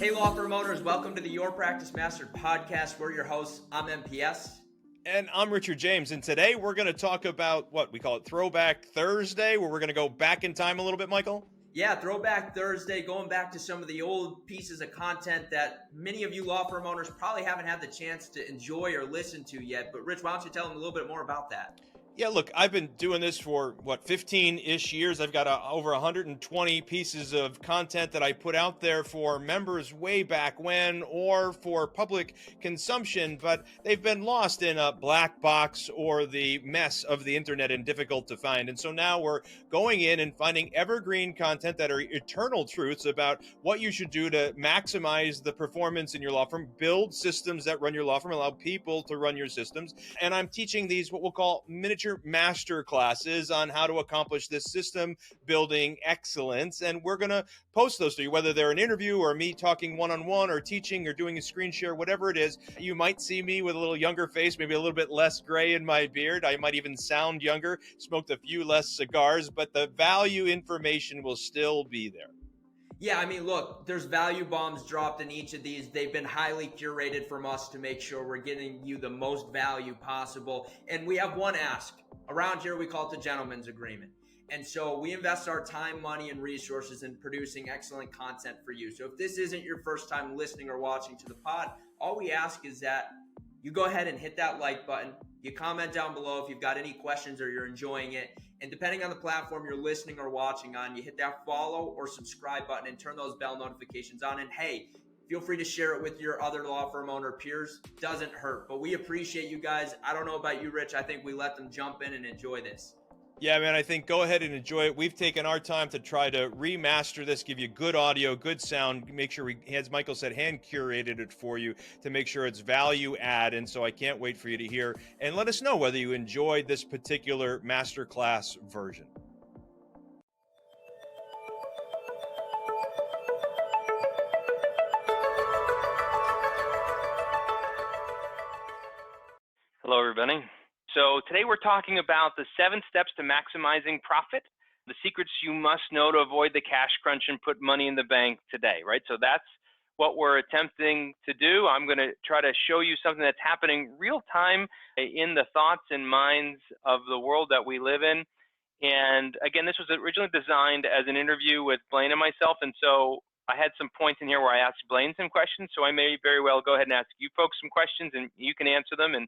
Hey, law firm owners, welcome to the Your Practice Mastered podcast. We're your hosts. I'm MPS. And I'm Richard James, and today we're going to talk about what we call it Throwback Thursday, where we're going to go back in time a little bit, Michael. Yeah, Throwback Thursday, going back to some of the old pieces of content that many of you law firm owners probably haven't had the chance to enjoy or listen to yet. But Rich, why don't you tell them a little bit more about that? Yeah, look, I've been doing this for, 15-ish years. I've got over 120 pieces of content that I put out there for members way back when or for public consumption, but they've been lost in a black box or the mess of the internet and difficult to find. And so now we're going in and finding evergreen content that are eternal truths about what you should do to maximize the performance in your law firm, build systems that run your law firm, allow people to run your systems. And I'm teaching these what we'll call miniature master classes on how to accomplish this system building excellence. And we're going to post those to you, whether they're an interview or me talking one-on-one or teaching or doing a screen share, whatever it is. You might see me with a little younger face, maybe a little bit less gray in my beard. I might even sound younger, smoked a few less cigars, but the value information will still be there. Yeah, I mean, look, there's value bombs dropped in each of these. They've been highly curated from us to make sure we're getting you the most value possible. And we have one ask. Around here, we call it the gentleman's agreement. And so we invest our time, money, and resources in producing excellent content for you. So if this isn't your first time listening or watching to the pod, all we ask is that you go ahead and hit that like button. You comment down below if you've got any questions or you're enjoying it. And depending on the platform you're listening or watching on, you hit that follow or subscribe button and turn those bell notifications on. And hey, feel free to share it with your other law firm owner peers. Doesn't hurt, but we appreciate you guys. I don't know about you, Rich. I think we let them jump in and enjoy this. Yeah, man, I think go ahead and enjoy it. We've taken our time to try to remaster this, give you good audio, good sound, make sure we, as Michael said, hand curated it for you to make sure it's value add. And so I can't wait for you to hear and let us know whether you enjoyed this particular masterclass version. Hello, everybody. So today we're talking about the 7 steps to maximizing profit, the secrets you must know to avoid the cash crunch and put money in the bank today, right? So that's what we're attempting to do. I'm going to try to show you something that's happening real time in the thoughts and minds of the world that we live in. And again, this was originally designed as an interview with Blaine and myself. And so I had some points in here where I asked Blaine some questions. So I may very well go ahead and ask you folks some questions and you can answer them. And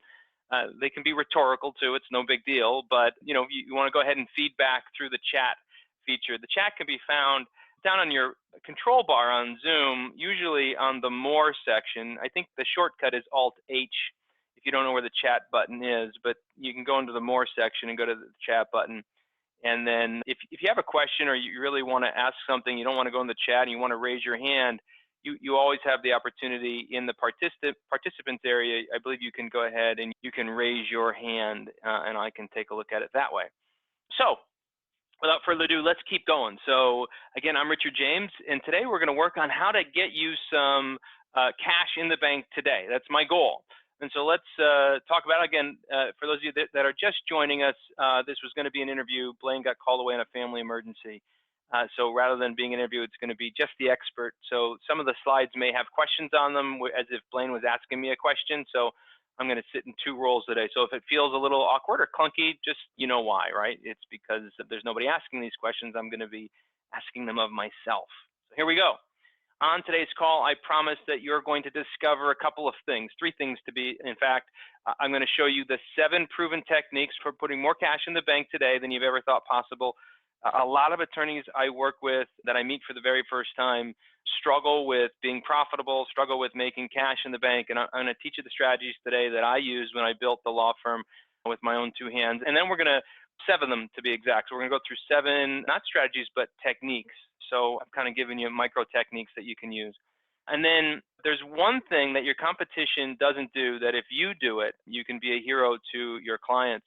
they can be rhetorical too. It's no big deal, but you want to go ahead and feedback through the chat feature. The chat can be found down on your control bar on Zoom, usually on the More section. I think the shortcut is Alt-H if you don't know where the chat button is, but you can go into the More section and go to the chat button. And then if you have a question or you really want to ask something, you don't want to go in the chat and you want to raise your hand, you always have the opportunity in the participants area. I believe you can go ahead and you can raise your hand and I can take a look at it that way. So without further ado, let's keep going. So again, I'm Richard James, and today we're going to work on how to get you some cash in the bank today. That's my goal. And so let's talk about it again. For those of you that are just joining us, this was going to be an interview. Blaine got called away on a family emergency. So rather than being an interview, it's going to be just the expert. So some of the slides may have questions on them as if Blaine was asking me a question. So I'm going to sit in 2 roles today. So if it feels a little awkward or clunky, just you know why, right? It's because if there's nobody asking these questions, I'm going to be asking them of myself. So here we go. On today's call, I promise that you're going to discover a couple of things, 3 things to be. In fact, I'm going to show you the 7 proven techniques for putting more cash in the bank today than you've ever thought possible. A lot of attorneys I work with that I meet for the very first time struggle with being profitable, struggle with making cash in the bank. And I'm going to teach you the strategies today that I used when I built the law firm with my own 2 hands. And then we're going to 7 them to be exact. So we're going to go through 7, not strategies, but techniques. So I'm kind of giving you micro techniques that you can use. And then there's one thing that your competition doesn't do that if you do it, you can be a hero to your clients.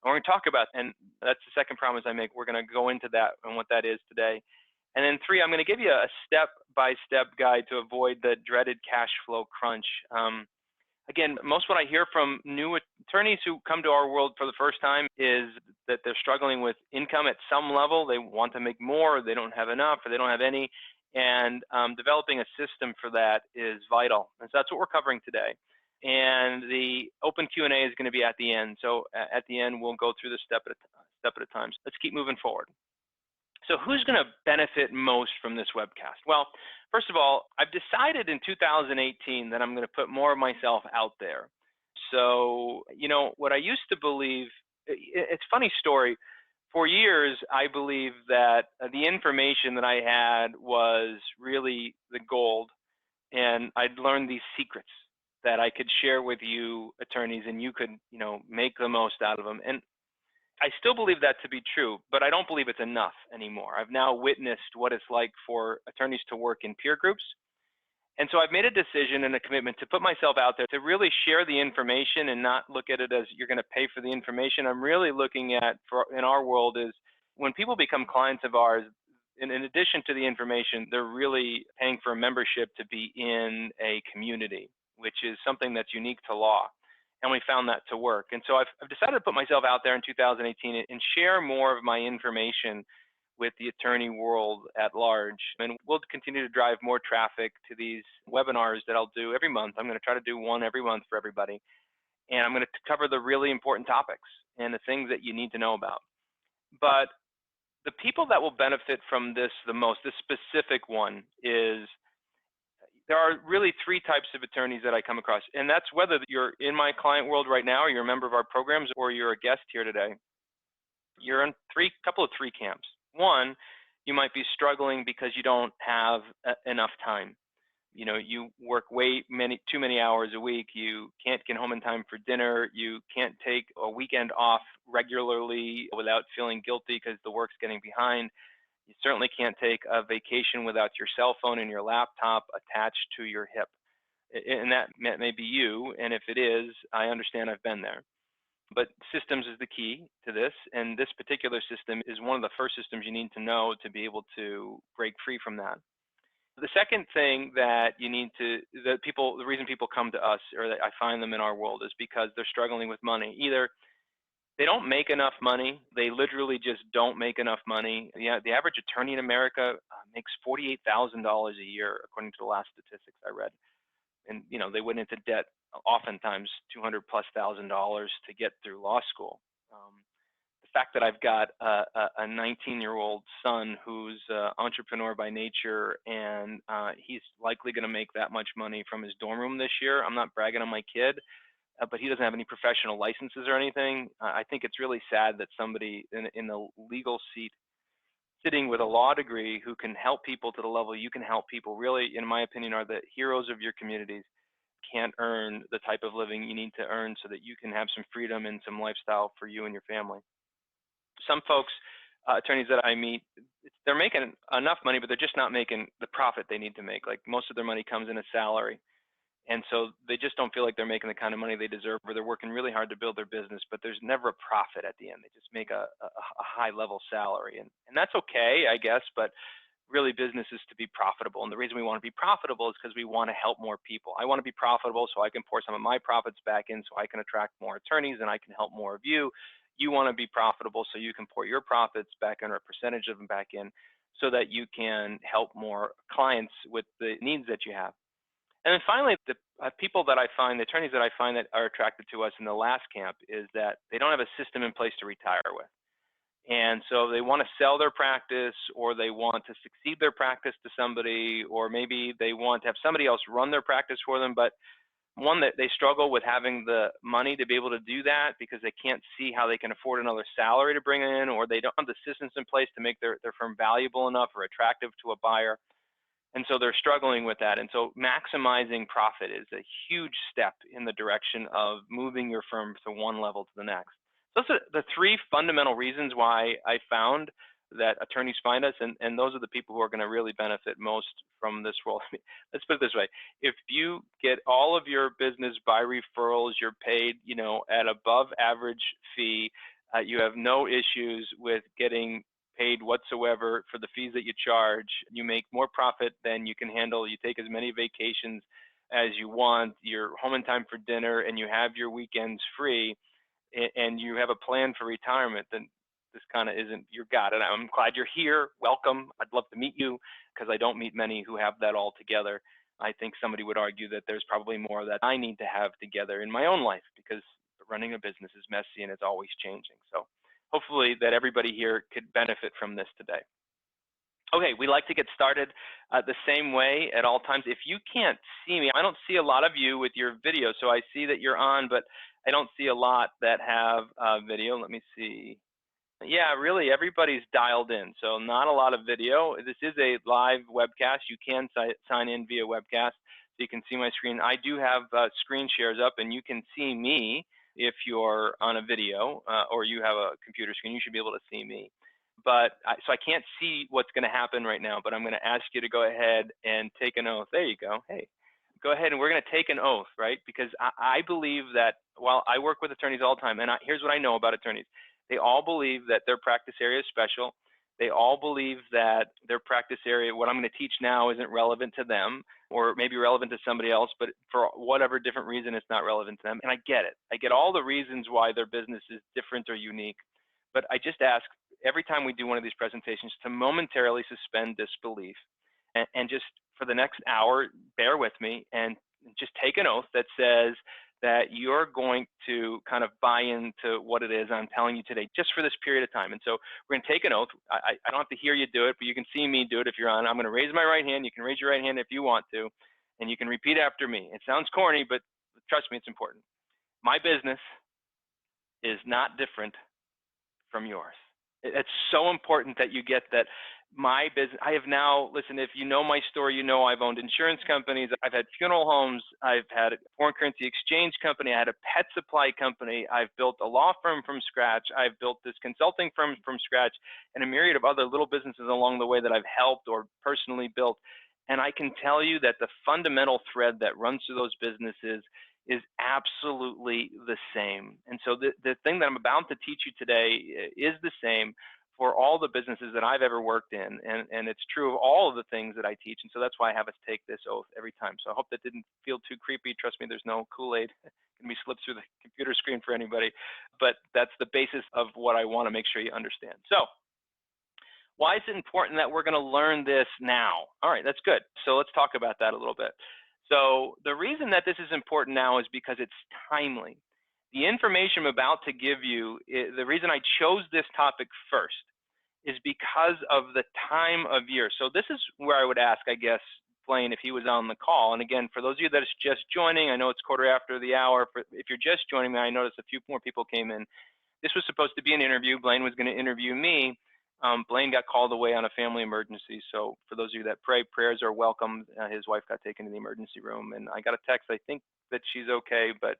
And we're going to talk about, and that's the second promise I make. We're going to go into that and what that is today. And then 3, I'm going to give you a step-by-step guide to avoid the dreaded cash flow crunch. Again, most what I hear from new attorneys who come to our world for the first time is that they're struggling with income at some level. They want to make more, or they don't have enough, or they don't have any. And developing a system for that is vital. And so that's what we're covering today. And the open Q&A is going to be at the end. So at the end, we'll go through this step at a time. So let's keep moving forward. So who's going to benefit most from this webcast? Well, first of all, I've decided in 2018 that I'm going to put more of myself out there. So, what I used to believe, it's a funny story. For years, I believed that the information that I had was really the gold, and I'd learned these secrets that I could share with you attorneys, and you could, make the most out of them. And I still believe that to be true, but I don't believe it's enough anymore. I've now witnessed what it's like for attorneys to work in peer groups. And so I've made a decision and a commitment to put myself out there to really share the information and not look at it as you're going to pay for the information. I'm really looking at, in our world, is when people become clients of ours, in addition to the information, they're really paying for a membership to be in a community, which is something that's unique to law. And we found that to work. And so I've decided to put myself out there in 2018 and share more of my information with the attorney world at large. And we'll continue to drive more traffic to these webinars that I'll do every month. I'm going to try to do one every month for everybody. And I'm going to cover the really important topics and the things that you need to know about. But the people that will benefit from this the most, this specific one, is there are really three types of attorneys that I come across. And that's whether you're in my client world right now, or you're a member of our programs, or you're a guest here today. You're in couple of three camps. One, you might be struggling because you don't have enough time. You work too many hours a week. You can't get home in time for dinner. You can't take a weekend off regularly without feeling guilty because the work's getting behind. You certainly can't take a vacation without your cell phone and your laptop attached to your hip. And that may be you, and if it is, I understand, I've been there. But systems is the key to this, and this particular system is one of the first systems you need to know to be able to break free from that. The second thing that the reason people come to us, or that I find them in our world, is because they're struggling with money. Either they don't make enough money, they literally just don't make enough money. Yeah, the average attorney in America makes $48,000 a year, according to the last statistics I read. And they went into debt oftentimes $200,000+ to get through law school. The fact that I've got a 19-year-old son who's an entrepreneur by nature, and he's likely going to make that much money from his dorm room this year. I'm not bragging on my kid, but he doesn't have any professional licenses or anything. I think it's really sad that somebody in the legal seat sitting with a law degree who can help people to the level you can help people, really, in my opinion, are the heroes of your communities, can't earn the type of living you need to earn so that you can have some freedom and some lifestyle for you and your family. Some folks, attorneys that I meet, they're making enough money, but they're just not making the profit they need to make. Like, most of their money comes in as salary. And so they just don't feel like they're making the kind of money they deserve, or they're working really hard to build their business, but there's never a profit at the end. They just make a high level salary. And that's okay, I guess, but really business is to be profitable. And the reason we want to be profitable is because we want to help more people. I want to be profitable so I can pour some of my profits back in so I can attract more attorneys and I can help more of you. You want to be profitable so you can pour your profits back in, or a percentage of them back in, so that you can help more clients with the needs that you have. And then finally, the people that I find, the attorneys that I find that are attracted to us in the last camp, is that they don't have a system in place to retire with. And so they want to sell their practice, or they want to succeed their practice to somebody, or maybe they want to have somebody else run their practice for them. But one, that they struggle with having the money to be able to do that because they can't see how they can afford another salary to bring in, or they don't have the systems in place to make their firm valuable enough or attractive to a buyer. And so they're struggling with that. And so maximizing profit is a huge step in the direction of moving your firm from one level to the next. So those are the three fundamental reasons why I found that attorneys find us, and those are the people who are going to really benefit most from this role. Let's put it this way. If you get all of your business by referrals, you're paid, at above average fee, you have no issues with getting paid whatsoever for the fees that you charge. You make more profit than you can handle. You take as many vacations as you want. You're home in time for dinner, and you have your weekends free, and you have a plan for retirement. Then this kind of isn't your gut. And I'm glad you're here. Welcome. I'd love to meet you because I don't meet many who have that all together. I think somebody would argue that there's probably more that I need to have together in my own life because running a business is messy and it's always changing. So hopefully that everybody here could benefit from this today. Okay, we like to get started the same way at all times. If you can't see me, I don't see a lot of you with your video. So I see that you're on, but I don't see a lot that have video. Let me see. Yeah, really, everybody's dialed in. So not a lot of video. This is a live webcast. You can sign in via webcast. So you can see my screen. I do have screen shares up, and you can see me if you're on a video or you have a computer screen. You should be able to see me. But so I can't see what's going to happen right now, but I'm going to ask you to go ahead and take an oath. There you go. Hey, go ahead, and we're going to take an oath, right? Because I believe that while I work with attorneys all the time, and here's what I know about attorneys. They all believe that their practice area is special. They all believe that their practice area, what I'm going to teach now, isn't relevant to them, or maybe relevant to somebody else, but for whatever different reason, it's not relevant to them. And I get it. I get all the reasons why their business is different or unique. But I just ask every time we do one of these presentations to momentarily suspend disbelief and just for the next hour, bear with me and just take an oath that says that you're going to kind of buy into what it is I'm telling you today, just for this period of time. And so we're going to take an oath. I don't have to hear you do it, but you can see me do it if you're on. I'm going to raise my right hand. You can raise your right hand if you want to, and you can repeat after me. It sounds corny, but trust me, it's important. My business is not different from yours. It's so important that you get that. My business, I have now, listen, if you know my story, you know I've owned insurance companies, I've had funeral homes, I've had a foreign currency exchange company, I had a pet supply company, I've built a law firm from scratch, I've built this consulting firm from scratch, and a myriad of other little businesses along the way that I've helped or personally built. And I can tell you that the fundamental thread that runs through those businesses is absolutely the same. And so the thing that I'm about to teach you today is the same for all the businesses that I've ever worked in. And it's true of all of the things that I teach. And so that's why I have us take this oath every time. So I hope that didn't feel too creepy. Trust me, there's no Kool-Aid can be slipped through the computer screen for anybody. But that's the basis of what I want to make sure you understand. So why is it important that we're going to learn this now? All right, that's good. So let's talk about that a little bit. So the reason that this is important now is because it's timely. The information I'm about to give you, the reason I chose this topic first is because of the time of year. So this is where I would ask, I guess, Blaine, if he was on the call. And again, for those of you that is just joining, I know it's quarter after the hour. If you're just joining me, I noticed a few more people came in. This was supposed to be an interview. Blaine was going to interview me. Blaine got called away on a family emergency. So for those of you that pray, prayers are welcome. His wife got taken to the emergency room, and I got a text. I think that she's okay, but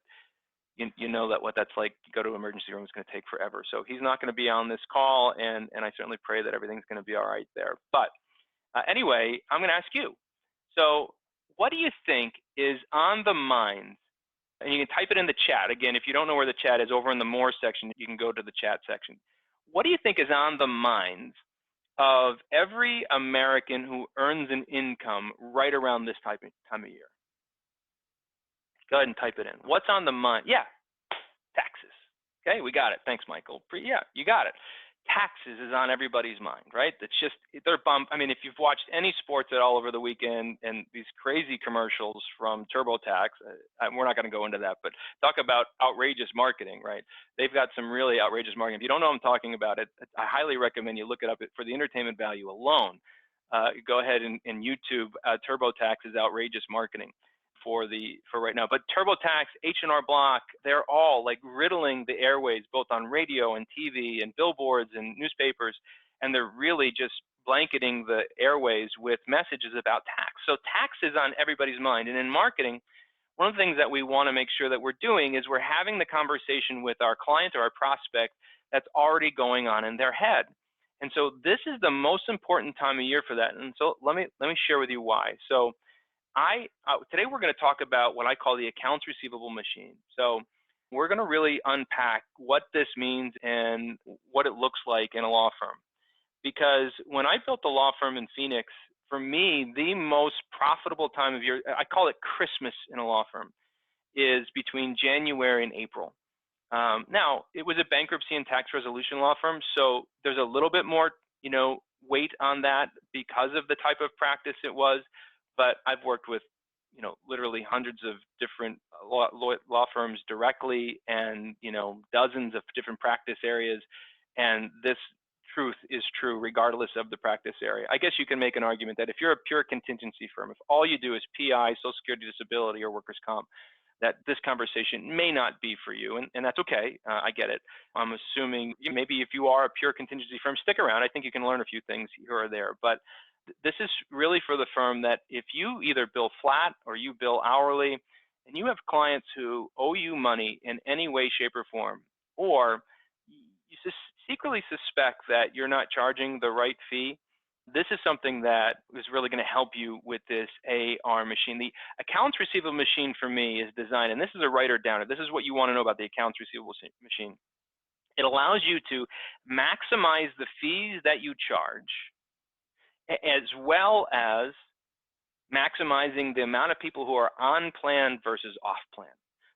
you know that what that's like. You go to an emergency room, it's going to take forever. So he's not going to be on this call, and I certainly pray that everything's going to be all right there. But anyway, I'm going to ask you. So what do you think is on the minds? And you can type it in the chat. Again, if you don't know where the chat is, over in the more section, you can go to the chat section. What do you think is on the minds of every American who earns an income right around this time of year? Go ahead and type it in. What's on the mind? Yeah, taxes. Okay, we got it. Thanks, Michael. Yeah, you got it. Taxes is on everybody's mind, right? It's just, they're bummed. I mean, if you've watched any sports at all over the weekend and these crazy commercials from TurboTax, we're not going to go into that, but talk about outrageous marketing, right? They've got some really outrageous marketing. If you don't know what I'm talking about, I highly recommend you look it up for the entertainment value alone. Go ahead and YouTube TurboTax's outrageous marketing for right now. But TurboTax, H&R Block, they're all like riddling the airways, both on radio and TV and billboards and newspapers, and they're really just blanketing the airways with messages about tax. So tax is on everybody's mind. And in marketing, one of the things that we want to make sure that we're doing is we're having the conversation with our client or our prospect that's already going on in their head. And so this is the most important time of year for that. And so let me share with you why. So today we're going to talk about what I call the accounts receivable machine. So we're going to really unpack what this means and what it looks like in a law firm. Because when I built the law firm in Phoenix, for me, the most profitable time of year, I call it Christmas in a law firm, is between January and April. Now, it was a bankruptcy and tax resolution law firm, so there's a little bit more, weight on that because of the type of practice it was. But I've worked with, literally hundreds of different law firms directly, and dozens of different practice areas, and this truth is true regardless of the practice area. I guess you can make an argument that if you're a pure contingency firm, if all you do is PI, Social Security Disability, or workers' comp, that this conversation may not be for you, and that's okay. I get it. I'm assuming maybe if you are a pure contingency firm, stick around. I think you can learn a few things here or there, but this is really for the firm that if you either bill flat or you bill hourly, and you have clients who owe you money in any way, shape, or form, or you secretly suspect that you're not charging the right fee, this is something that is really going to help you with this AR machine. The accounts receivable machine for me is designed, and this is a writer downer. This is what you want to know about the accounts receivable machine. It allows you to maximize the fees that you charge, as well as maximizing the amount of people who are on plan versus off plan.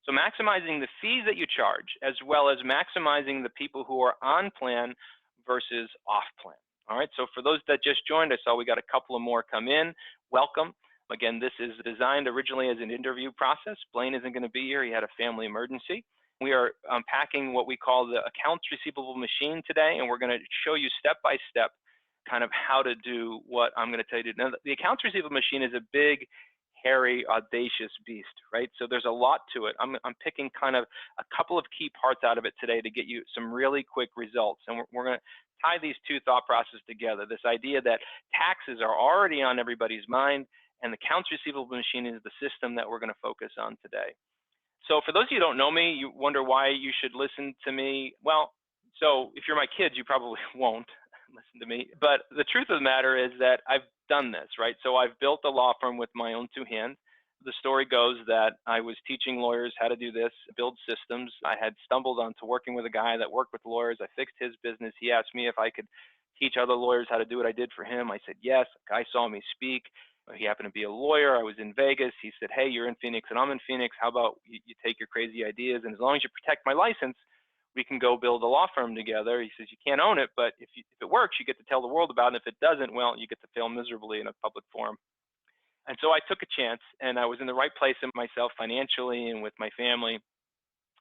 So maximizing the fees that you charge, as well as maximizing the people who are on plan versus off plan. All right, so for those that just joined, I saw we got a couple of more come in. Welcome. Again, this is designed originally as an interview process. Blaine isn't going to be here. He had a family emergency. We are unpacking what we call the accounts receivable machine today, and we're going to show you step by step kind of how to do what I'm going to tell you to do. Now, the accounts receivable machine is a big, hairy, audacious beast, right? So there's a lot to it. I'm picking kind of a couple of key parts out of it today to get you some really quick results. And we're going to tie these two thought processes together. This idea that taxes are already on everybody's mind, and the accounts receivable machine is the system that we're going to focus on today. So for those of you who don't know me, you wonder why you should listen to me. Well, so if you're my kids, you probably won't listen to me. But the truth of the matter is that I've done this, right? So I've built a law firm with my own two hands. The story goes that I was teaching lawyers how to do this, build systems. I had stumbled onto working with a guy that worked with lawyers. I fixed his business. He asked me if I could teach other lawyers how to do what I did for him. I said yes. A guy saw me speak. He happened to be a lawyer. I was in Vegas. He said, hey, you're in Phoenix and I'm in Phoenix. How about you take your crazy ideas, and as long as you protect my license, we can go build a law firm together. He says, you can't own it, but if it works, you get to tell the world about it. If it doesn't, well, you get to fail miserably in a public forum. And so I took a chance, and I was in the right place in myself financially and with my family.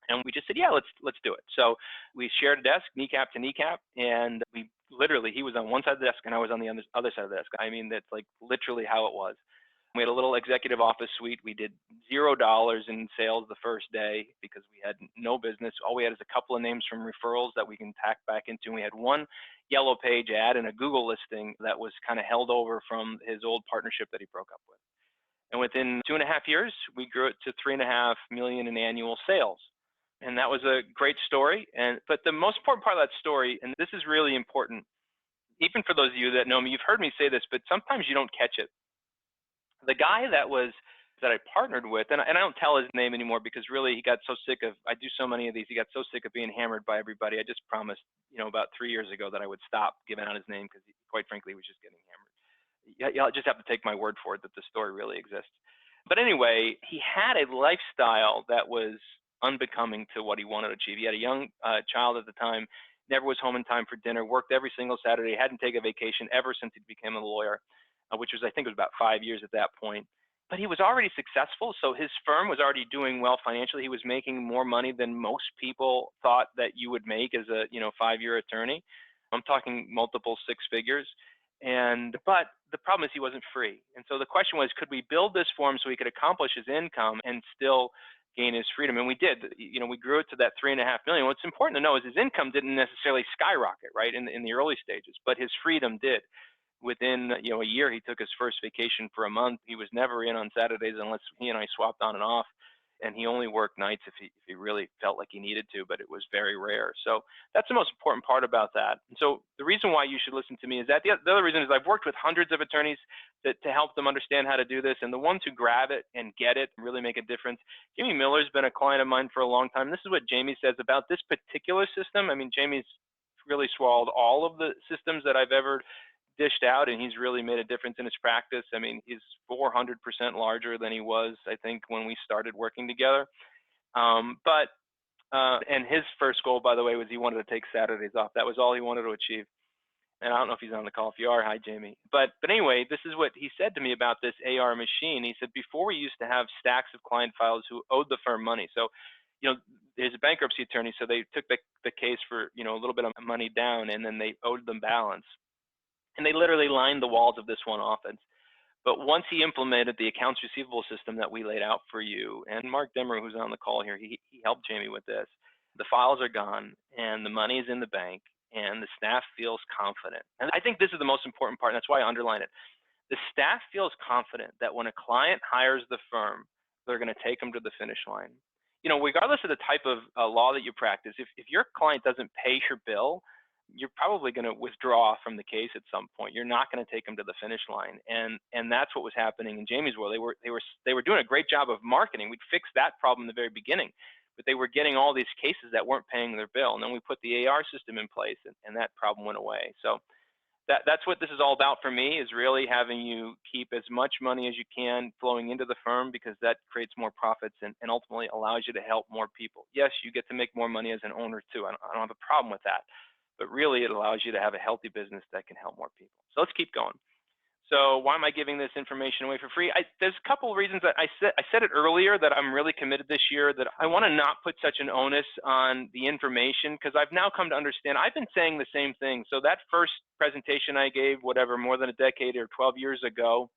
And we just said, yeah, let's do it. So we shared a desk, kneecap to kneecap, and we literally, he was on one side of the desk and I was on the other side of the desk. I mean, that's like literally how it was. We had a little executive office suite. We did $0 in sales the first day because we had no business. All we had is a couple of names from referrals that we can tack back into. And we had one yellow page ad and a Google listing that was kind of held over from his old partnership that he broke up with. And within 2.5 years, we grew it to $3.5 million in annual sales. And that was a great story. But the most important part of that story, and this is really important, even for those of you that know me, you've heard me say this, but sometimes you don't catch it. The guy that I partnered with, and I don't tell his name anymore because really he got so sick of, I do so many of these, he got so sick of being hammered by everybody. I just promised, about 3 years ago that I would stop giving out his name because quite frankly, he was just getting hammered. You'll just have to take my word for it that the story really exists. But anyway, he had a lifestyle that was unbecoming to what he wanted to achieve. He had a young child at the time, never was home in time for dinner, worked every single Saturday, hadn't taken a vacation ever since he became a lawyer, which was, I think it was about 5 years at that point. But he was already successful, so his firm was already doing well financially. He was making more money than most people thought that you would make as a 5-year attorney. I'm talking multiple six figures. But the problem is he wasn't free. And so the question was, could we build this for him so he could accomplish his income and still gain his freedom? And we did. We grew it to that $3.5 million. What's important to know is his income didn't necessarily skyrocket, right, in the early stages, but his freedom did. Within a year, he took his first vacation for a month. He was never in on Saturdays unless he and I swapped on and off. And he only worked nights if he really felt like he needed to, but it was very rare. So that's the most important part about that. And so the reason why you should listen to me is that the other reason is I've worked with hundreds of attorneys to help them understand how to do this. And the ones who grab it and get it really make a difference. Jamie Miller's been a client of mine for a long time. This is what Jamie says about this particular system. I mean, Jamie's really swallowed all of the systems that I've ever dished out, and he's really made a difference in his practice. I mean, he's 400% larger than he was, I think, when we started working together. But And his first goal, by the way, was he wanted to take Saturdays off. That was all he wanted to achieve. And I don't know if he's on the call. If you are, hi, Jamie. But anyway, this is what he said to me about this AR machine. He said, before we used to have stacks of client files who owed the firm money. So, there's a bankruptcy attorney, so they took the case for, a little bit of money down, and then they owed them balance. And they literally lined the walls of this one office. But once he implemented the accounts receivable system that we laid out for you, and Mark Demmer, who's on the call here, he helped Jamie with this. The files are gone, and the money is in the bank, and the staff feels confident. And I think this is the most important part, and that's why I underline it. The staff feels confident that when a client hires the firm, they're going to take them to the finish line. Regardless of the type of law that you practice, if your client doesn't pay your bill, you're probably going to withdraw from the case at some point. You're not going to take them to the finish line, and that's what was happening in Jamie's world. They were doing a great job of marketing. We'd fixed that problem in the very beginning, but they were getting all these cases that weren't paying their bill, and then we put the AR system in place, and that problem went away. So that's what this is all about for me, is really having you keep as much money as you can flowing into the firm, because that creates more profits and ultimately allows you to help more people. Yes, you get to make more money as an owner too. I don't have a problem with that. But really, it allows you to have a healthy business that can help more people. So let's keep going. So why am I giving this information away for free? There's a couple of reasons that I said it earlier, that I'm really committed this year, that I want to not put such an onus on the information, because I've now come to understand, I've been saying the same thing. So that first presentation I gave, whatever, more than a decade or 12 years ago,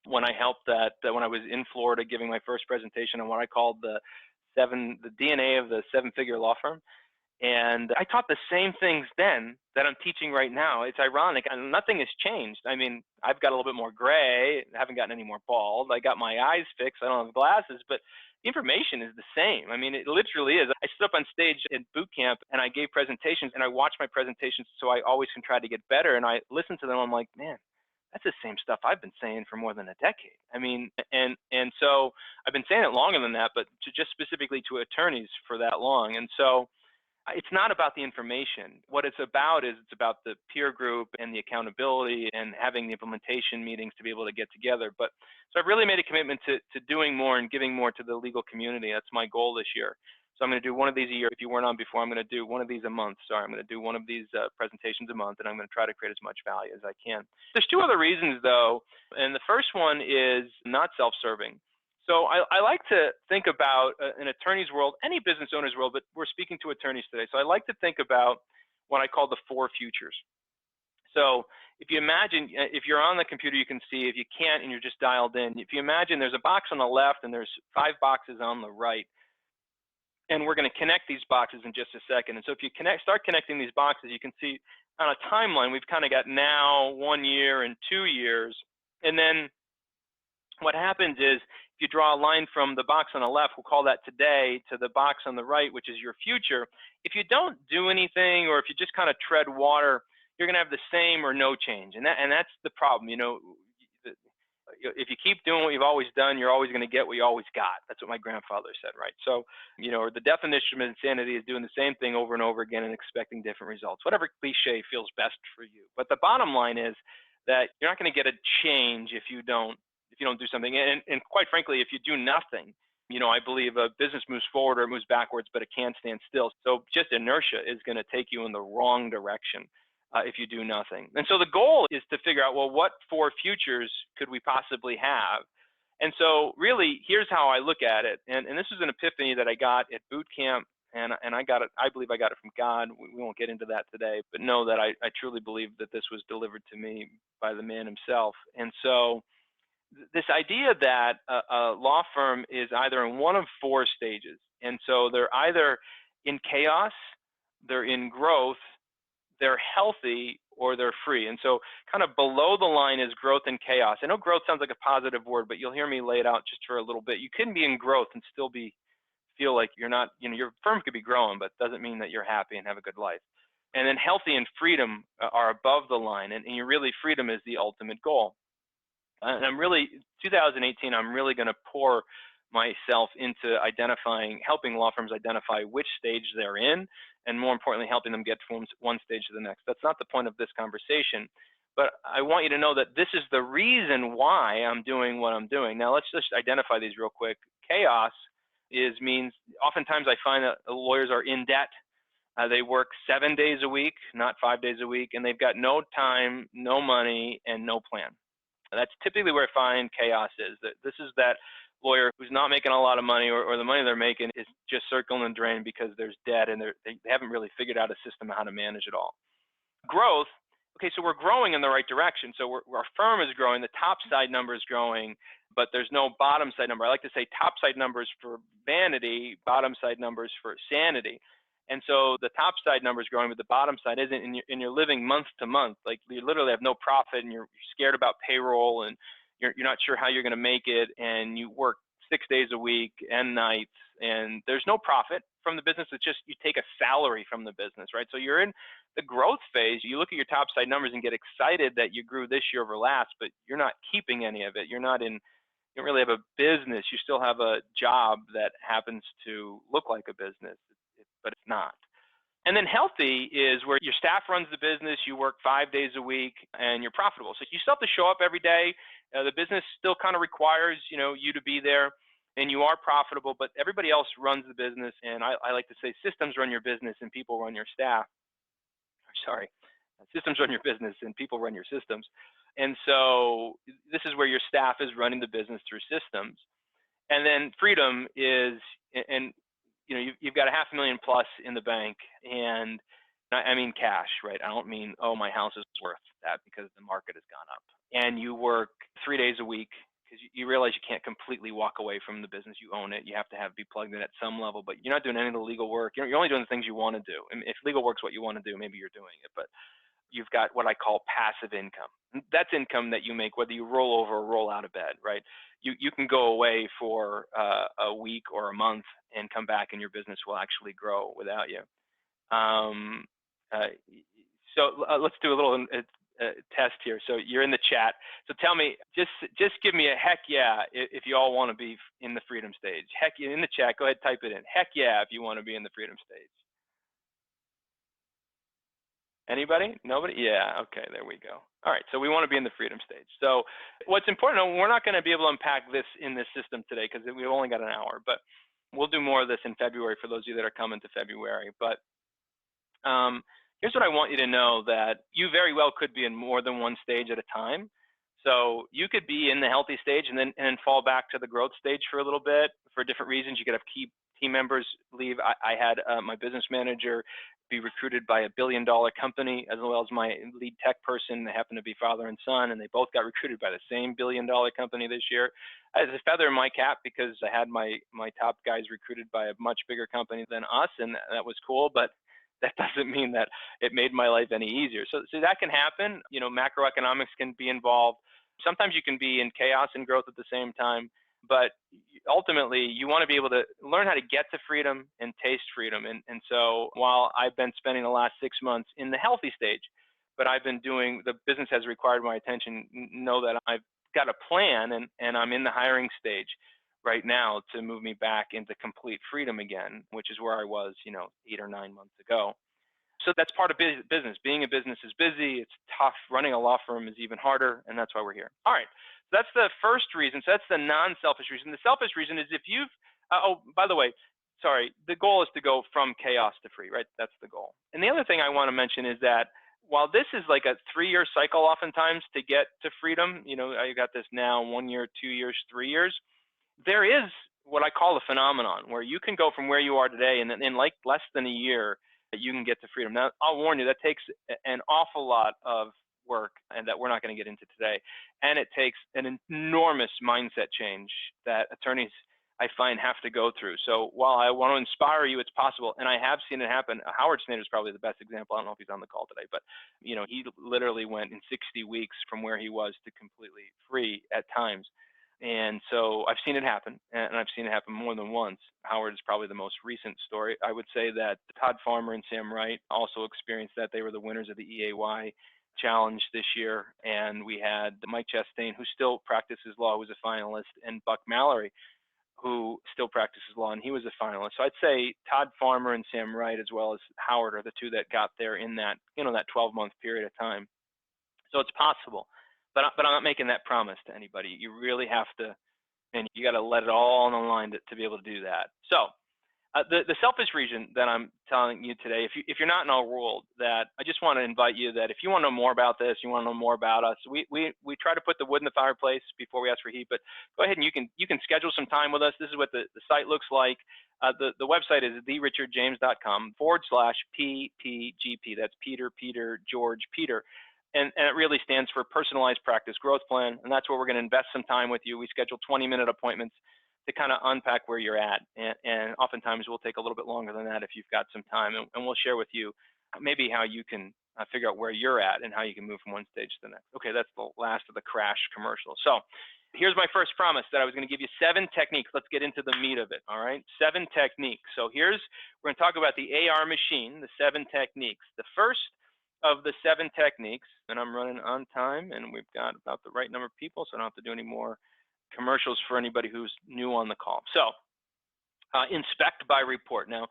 when I helped when I was in Florida giving my first presentation on what I called the DNA of the seven-figure law firm. And I taught the same things then that I'm teaching right now. It's ironic, and nothing has changed. I mean, I've got a little bit more gray, haven't gotten any more bald. I got my eyes fixed. I don't have glasses, but the information is the same. I mean, it literally is. I stood up on stage in boot camp and I gave presentations, and I watched my presentations, so I always can try to get better. And I listen to them. I'm like, man, that's the same stuff I've been saying for more than a decade. I mean, and so I've been saying it longer than that, but just specifically to attorneys for that long. And so it's not about the information. What it's about is it's about the peer group and the accountability and having the implementation meetings to be able to get together. But so I've really made a commitment to doing more and giving more to the legal community. That's my goal this year. So I'm going to do one of these a year. If you weren't on before, I'm going to do one of these a month. Sorry, I'm going to do one of these presentations a month, and I'm going to try to create as much value as I can. There's two other reasons, though, and the first one is not self-serving. So I like to think about an attorney's world, any business owner's world, but we're speaking to attorneys today. So I like to think about what I call the four futures. So if you imagine, if you're on the computer, you can see. If you can't and you're just dialed in, if you imagine there's a box on the left and there's 5 boxes on the right, and we're going to connect these boxes in just a second. And so if you start connecting these boxes, you can see on a timeline, we've kind of got now 1 year and 2 years. And then what happens is, if you draw a line from the box on the left, we'll call that today, to the box on the right, which is your future. If you don't do anything, or if you just kind of tread water, you're going to have the same or no change. And that's the problem. If you keep doing what you've always done, you're always going to get what you always got. That's what my grandfather said, right? So, the definition of insanity is doing the same thing over and over again and expecting different results. Whatever cliche feels best for you. But the bottom line is that you're not going to get a change if you don't do something. And quite frankly, if you do nothing, I believe a business moves forward or it moves backwards, but it can't stand still. So just inertia is going to take you in the wrong direction if you do nothing. And so the goal is to figure out, well, what 4 futures could we possibly have? And so really, here's how I look at it. And this was an epiphany that I got at boot camp. And I got it. I believe I got it from God. We won't get into that today, but know that I truly believe that this was delivered to me by the man himself. And so this idea that a law firm is either in one of 4 stages. And so they're either in chaos, they're in growth, they're healthy, or they're free. And so kind of below the line is growth and chaos. I know growth sounds like a positive word, but you'll hear me lay it out just for a little bit. You can be in growth and still feel like you're not, your firm could be growing, but doesn't mean that you're happy and have a good life. And then healthy and freedom are above the line, and freedom is the ultimate goal. And 2018, I'm really going to pour myself into helping law firms identify which stage they're in, and more importantly, helping them get from one stage to the next. That's not the point of this conversation, but I want you to know that this is the reason why I'm doing what I'm doing. Now, let's just identify these real quick. Chaos means oftentimes I find that lawyers are in debt. They work 7 days a week, not 5 days a week, and they've got no time, no money, and no plan. That's typically where I find chaos is. That this is that lawyer who's not making a lot of money, or the money they're making is just circling the drain because there's debt, and they haven't really figured out a system on how to manage it all. Growth. Okay, so we're growing in the right direction. So our firm is growing, the top side number is growing, but there's no bottom side number. I like to say top side numbers for vanity, bottom side numbers for sanity. And so the top side number is growing, but the bottom side isn't, and you're living month to month. Like you literally have no profit, and you're scared about payroll, and you're not sure how you're going to make it, and you work 6 days a week and nights, and there's no profit from the business. It's just you take a salary from the business, right? So you're in the growth phase. You look at your top side numbers and get excited that you grew this year over last, but you're not keeping any of it. You don't really have a business. You still have a job that happens to look like a business, but it's not. And then healthy is where your staff runs the business, you work 5 days a week, and you're profitable. So you still have to show up every day. The business still kind of requires, you to be there, and you are profitable, but everybody else runs the business. And I like to say systems run your business and people run your staff. Sorry, systems run your business and people run your systems. And so this is where your staff is running the business through systems. And then freedom is, and you've got $500,000 plus in the bank, and I mean cash, right? I don't mean, oh, my house is worth that because the market has gone up. And you work 3 days a week because you realize you can't completely walk away from the business. You own it. You have to be plugged in at some level, but you're not doing any of the legal work. You're only doing the things you want to do. I mean, if legal work's what you want to do, maybe you're doing it, but you've got what I call passive income. That's income that you make whether you roll over or roll out of bed, right? You can go away for a week or a month and come back, and your business will actually grow without you. Let's do a little test here. So you're in the chat. So tell me, just give me a heck yeah if you all want to be in the freedom stage. Heck yeah, in the chat, go ahead, type it in. Heck yeah if you want to be in the freedom stage. Anybody? Nobody? Yeah, okay, there we go. All right, so we want to be in the freedom stage. So what's important, we're not going to be able to unpack this in this system today because we've only got an hour, but we'll do more of this in February for those of you that are coming to February. But here's what I want you to know, that you very well could be in more than one stage at a time. So you could be in the healthy stage and then fall back to the growth stage for a little bit for different reasons. You could have key team members leave. I had my business manager be recruited by $1 billion company, as well as my lead tech person. They happen to be father and son, and they both got recruited by the same $1 billion company this year. As a feather in my cap, because I had my top guys recruited by a much bigger company than us, and that was cool, but that doesn't mean that it made my life any easier. So that can happen. Macroeconomics can be involved. Sometimes you can be in chaos and growth at the same time, but ultimately you want to be able to learn how to get to freedom and taste freedom. And so while I've been spending the last 6 months in the healthy stage, but I've been doing, the business has required my attention, know that I've got a plan, and I'm in the hiring stage right now to move me back into complete freedom again, which is where I was, 8 or 9 months ago. So that's part of business. Being a business is busy. It's tough. Running a law firm is even harder, and that's why we're here. All right. So that's the first reason. So that's the non-selfish reason. The selfish reason is if you've, by the way, sorry, the goal is to go from chaos to free, right? That's the goal. And the other thing I want to mention is that while this is like a 3-year cycle oftentimes to get to freedom, I got this now 1 year, 2 years, 3 years, there is what I call a phenomenon where you can go from where you are today and in like less than a year that you can get to freedom. Now, I'll warn you, that takes an awful lot of work, and that we're not going to get into today. And it takes an enormous mindset change that attorneys, I find, have to go through. So while I want to inspire you, it's possible, and I have seen it happen. Howard Snyder is probably the best example. I don't know if he's on the call today, but he literally went in 60 weeks from where he was to completely free at times. And so I've seen it happen, and I've seen it happen more than once. Howard is probably the most recent story. I would say that Todd Farmer and Sam Wright also experienced that. They were the winners of the EAY challenge this year. And we had Mike Chastain, who still practices law, who was a finalist, and Buck Mallory, who still practices law, and he was a finalist. So I'd say Todd Farmer and Sam Wright, as well as Howard, are the two that got there in that, that 12-month period of time. So it's possible. But I'm not making that promise to anybody. You really have to and you got to let it all on the line to be able to do that. So the selfish reason that I'm telling you today, if you're not in our world, that I just want to invite you that if you want to know more about this, you want to know more about us, we try to put the wood in the fireplace before we ask for heat, but go ahead and you can schedule some time with us. This is what the site looks like. The website is therichardjames.com/PPGP. That's Peter, George, Peter. And it really stands for Personalized Practice Growth Plan. And that's where we're going to invest some time with you. We schedule 20-minute appointments to kind of unpack where you're at. And oftentimes we'll take a little bit longer than that if you've got some time. And we'll share with you maybe how you can figure out where you're at and how you can move from one stage to the next. Okay, that's the last of the crash commercial. So here's my first promise that I was going to give you 7 techniques. Let's get into the meat of it, all right? 7 techniques. So we're going to talk about the AR machine, the 7 techniques. The first of the 7 techniques, and I'm running on time, and we've got about the right number of people, so I don't have to do any more commercials for anybody who's new on the call. So inspect by report. Now,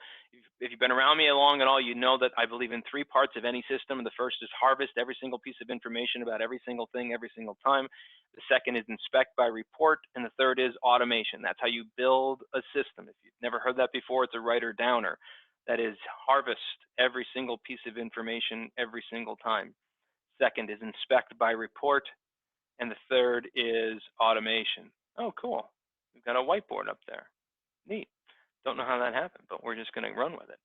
if you've been around me long at all, you know that I believe in 3 parts of any system. The first is harvest every single piece of information about every single thing, every single time. The second is inspect by report. And the third is automation. That's how you build a system. If you've never heard that before, it's a writer downer. That is harvest every single piece of information every single time. Second is inspect by report. And the third is automation. Oh, cool. We've got a whiteboard up there. Neat. Don't know how that happened, but we're just going to run with it.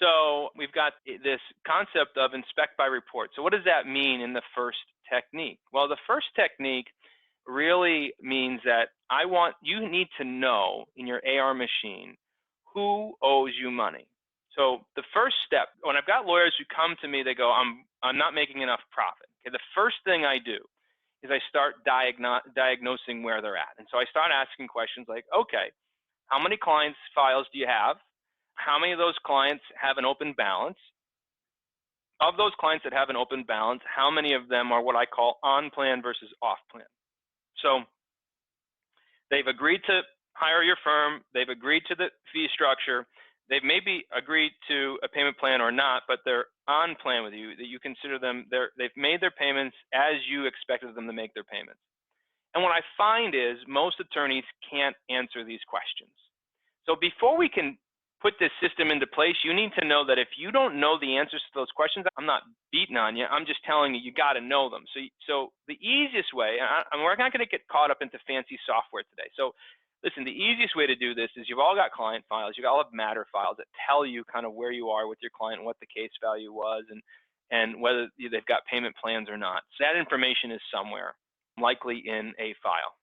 So we've got this concept of inspect by report. So what does that mean in the first technique? Well, the first technique really means that you need to know in your AR machine who owes you money. So the first step, when I've got lawyers who come to me, they go, I'm not making enough profit. Okay, the first thing I do is I start diagnosing where they're at. And so I start asking questions like, okay, how many clients' files do you have? How many of those clients have an open balance? Of those clients that have an open balance, how many of them are what I call on plan versus off plan? So they've agreed to hire your firm, they've agreed to the fee structure, they've maybe agreed to a payment plan or not, but they're on plan with you, that you consider them, they've made their payments as you expected them to make their payments. And what I find is most attorneys can't answer these questions. So before we can put this system into place, you need to know that if you don't know the answers to those questions, I'm not beating on you, I'm just telling you, you got to know them. So the easiest way, and we're not going to get caught up into fancy software today. So listen, the easiest way to do this is you've all got client files, you all have matter files that tell you kind of where you are with your client and what the case value was and whether they've got payment plans or not. So that information is somewhere, likely in a file.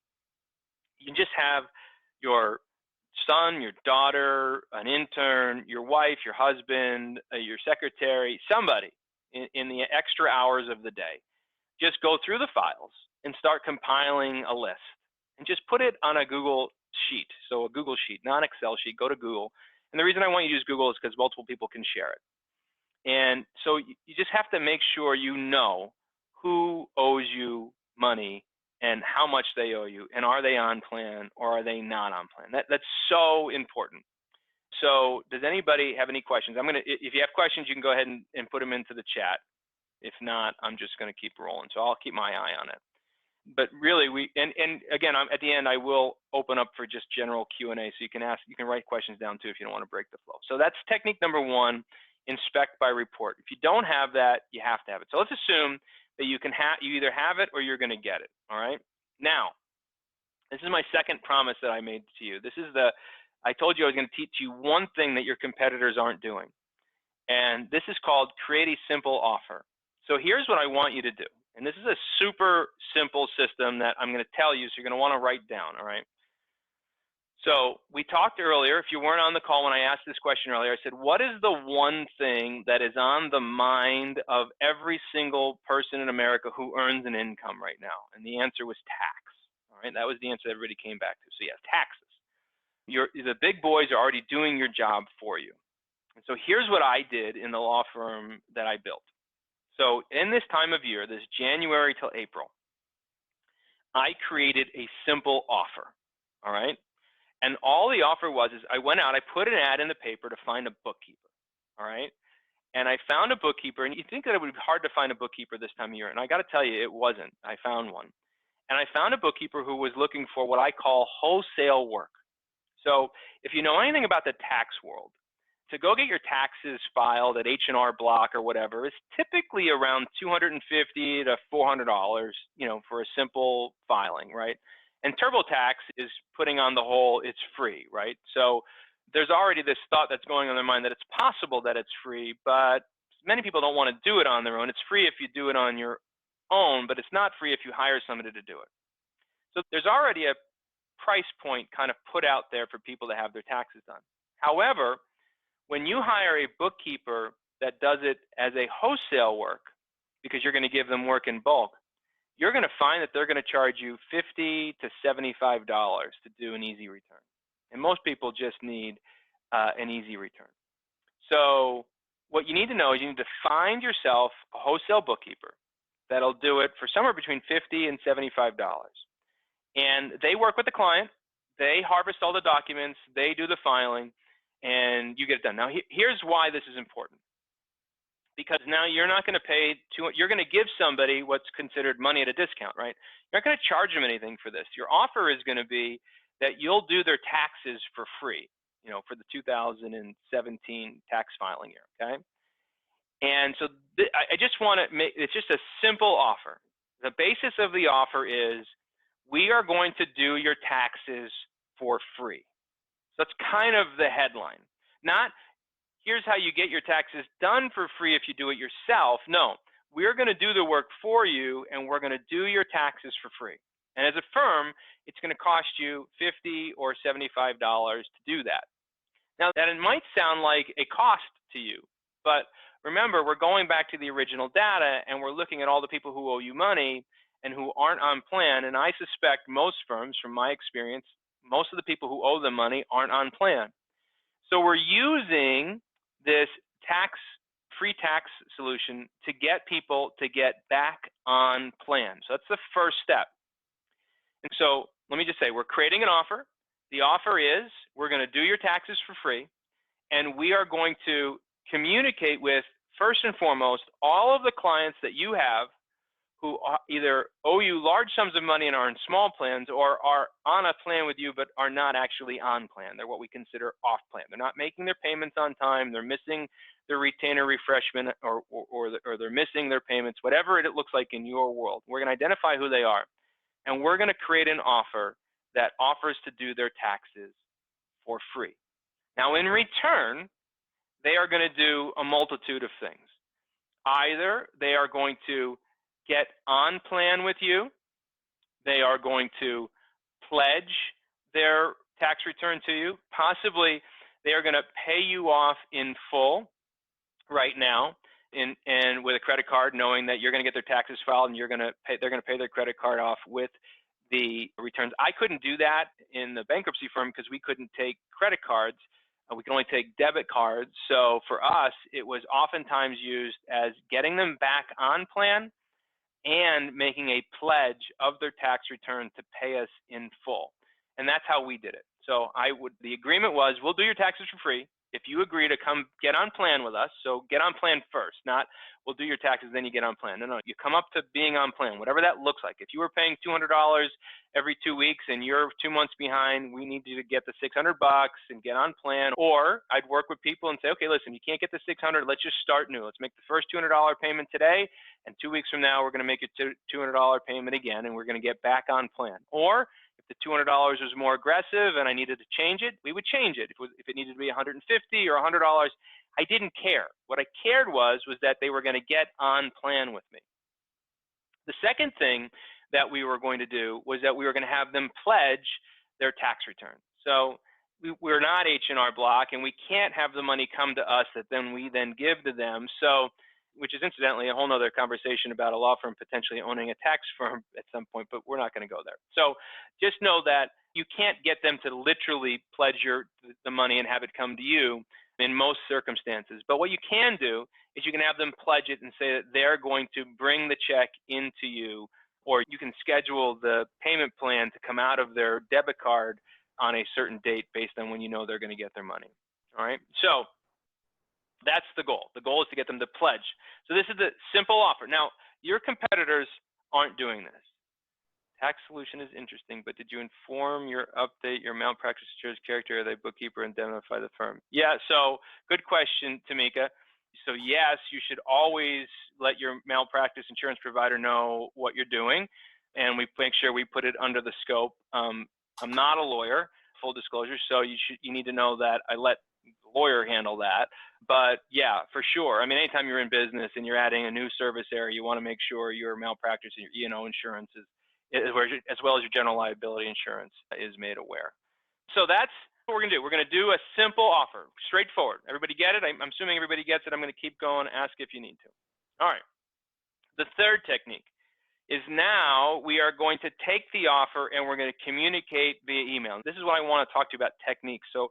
You just have your son, your daughter, an intern, your wife, your husband, your secretary, somebody in the extra hours of the day. Just go through the files and start compiling a list and just put it on a Google sheet. So a Google sheet, not an Excel sheet, go to Google. And the reason I want you to use Google is because multiple people can share it. And so you just have to make sure you know who owes you money and how much they owe you, and are they on plan or are they not on plan? That's so important. So does anybody have any questions? If you have questions, you can go ahead and put them into the chat. If not, I'm just going to keep rolling. So I'll keep my eye on it. But really, and again, at the end, I will open up for just general Q&A, so you can write questions down too if you don't want to break the flow. So that's technique number 1, inspect by report. If you don't have that, you have to have it. So let's assume that you either have it or you're going to get it. All right. Now, this is my second promise that I made to you. I told you I was going to teach you one thing that your competitors aren't doing, and this is called create a simple offer. So here's what I want you to do. And this is a super simple system that I'm going to tell you, so you're going to want to write down, all right? So we talked earlier, if you weren't on the call when I asked this question earlier, I said, what is the one thing that is on the mind of every single person in America who earns an income right now? And the answer was tax, all right? That was the answer everybody came back to. So yes, taxes. The big boys are already doing your job for you. And so here's what I did in the law firm that I built. So in this time of year, this January till April, I created a simple offer, all right? And all the offer was is I went out, I put an ad in the paper to find a bookkeeper, all right? And I found a bookkeeper, and you think that it would be hard to find a bookkeeper this time of year, and I got to tell you, it wasn't. I found one. and I found a bookkeeper who was looking for what I call wholesale work. So if you know anything about the tax world, to go get your taxes filed at H&R Block or whatever is typically around $250 to $400, for a simple filing, right? And TurboTax is putting on the whole, it's free, right? So there's already this thought that's going on in their mind that it's possible that it's free, but many people don't want to do it on their own. It's free if you do it on your own, but it's not free if you hire somebody to do it. So there's already a price point kind of put out there for people to have their taxes done. However, when you hire a bookkeeper that does it as a wholesale work, because you're going to give them work in bulk, you're going to find that they're going to charge you $50 to $75 to do an easy return. And most people just need an easy return. So what you need to know is you need to find yourself a wholesale bookkeeper that'll do it for somewhere between $50 and $75. And they work with the client, they harvest all the documents, they do the filing, and you get it done. Now, here's why this is important. Because now you're not going to pay you're going to give somebody what's considered money at a discount, right? You're not going to charge them anything for this. Your offer is going to be that you'll do their taxes for free, for the 2017 tax filing year, okay? And so I just want to it's just a simple offer. The basis of the offer is we are going to do your taxes for free. So that's kind of the headline. Not here's how you get your taxes done for free if you do it yourself. No, we're going to do the work for you, and we're going to do your taxes for free. And as a firm, it's going to cost you $50 or $75 to do that. Now, that it might sound like a cost to you, but remember, we're going back to the original data, and we're looking at all the people who owe you money and who aren't on plan. And I suspect most firms, from my experience, most of the people who owe them money aren't on plan. So we're using this free tax solution to get people to get back on plan. So that's the first step. And so let me just say, we're creating an offer. The offer is we're going to do your taxes for free, and we are going to communicate with, first and foremost, all of the clients that you have who either owe you large sums of money and are in small plans, or are on a plan with you but are not actually on plan. They're what we consider off plan. They're not making their payments on time. They're missing their retainer refreshment, or they're missing their payments, whatever it looks like in your world. We're going to identify who they are, and we're going to create an offer that offers to do their taxes for free. Now, in return, they are going to do a multitude of things. Either they are going to get on plan with you, they are going to pledge their tax return to you, possibly they are going to pay you off in full right now and with a credit card, knowing that you're going to get their taxes filed and they're going to pay their credit card off with the returns. I couldn't do that in the bankruptcy firm because we couldn't take credit cards. We can only take debit cards. So for us, it was oftentimes used as getting them back on plan and making a pledge of their tax return to pay us in full. And that's how we did it. So the agreement was, we'll do your taxes for free if you agree to come get on plan with us. So get on plan first, not we'll do your taxes, then you get on plan. No, you come up to being on plan, whatever that looks like. If you were paying $200 every 2 weeks and you're 2 months behind, we need you to get the $600 and get on plan. Or I'd work with people and say, okay, listen, you can't get the $600, let's just start new. Let's make the first $200 payment today, and 2 weeks from now, we're going to make a $200 payment again, and we're going to get back on plan. Or if the $200 was more aggressive and I needed to change it, we would change it. If it needed to be $150 or $100, I didn't care. What I cared was that they were going to get on plan with me. The second thing that we were going to do was that we were going to have them pledge their tax return. So we're not H&R Block, and we can't have the money come to us that we then give to them. So, which is incidentally a whole nother conversation about a law firm potentially owning a tax firm at some point, but we're not going to go there. So just know that you can't get them to literally pledge the money and have it come to you in most circumstances. But what you can do is you can have them pledge it and say that they're going to bring the check into you, or you can schedule the payment plan to come out of their debit card on a certain date based on when you know they're going to get their money. All right. So that's the goal. The goal is to get them to pledge. So this is the simple offer. Now, your competitors aren't doing this. Tax solution is interesting, but did you inform your update your malpractice insurance character or the bookkeeper indemnify the firm? Yeah, so good question, Tamika. So yes, you should always let your malpractice insurance provider know what you're doing, and we make sure we put it under the scope. I'm not a lawyer, full disclosure, so you need to know that I let the lawyer handle that. But yeah, for sure. I mean, anytime you're in business and you're adding a new service area, you want to make sure your malpractice and your E&O insurance is as well as your general liability insurance is made aware. So that's what we're going to do. We're going to do a simple offer, straightforward. Everybody get it? I'm assuming everybody gets it. I'm going to keep going, ask if you need to. All right. The third technique is now we are going to take the offer and we're going to communicate via email. This is what I want to talk to you about techniques. So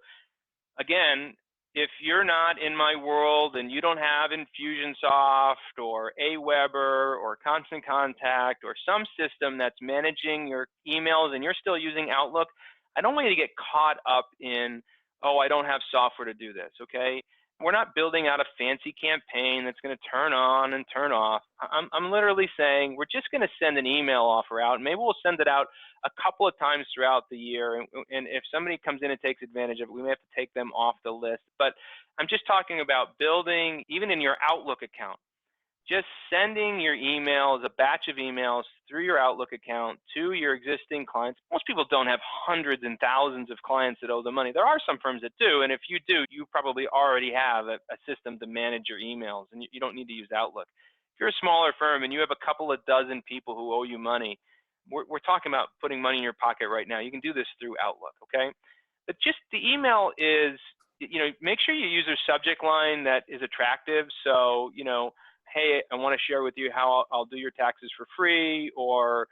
again, if you're not in my world and you don't have Infusionsoft or Aweber or Constant Contact or some system that's managing your emails and you're still using Outlook, I don't want you to get caught up in, oh, I don't have software to do this, okay? We're not building out a fancy campaign that's going to turn on and turn off. I'm literally saying we're just going to send an email offer out. Maybe we'll send it out a couple of times throughout the year. And if somebody comes in and takes advantage of it, we may have to take them off the list. But I'm just talking about building, even in your Outlook account, just sending your emails, a batch of emails through your Outlook account to your existing clients. Most people don't have hundreds and thousands of clients that owe them money. There are some firms that do, and if you do, you probably already have a system to manage your emails, and you don't need to use Outlook. If you're a smaller firm and you have a couple of dozen people who owe you money, we're talking about putting money in your pocket right now. You can do this through Outlook, okay? But just the email is, make sure you use a subject line that is attractive. So, hey, I want to share with you how I'll do your taxes for free, or,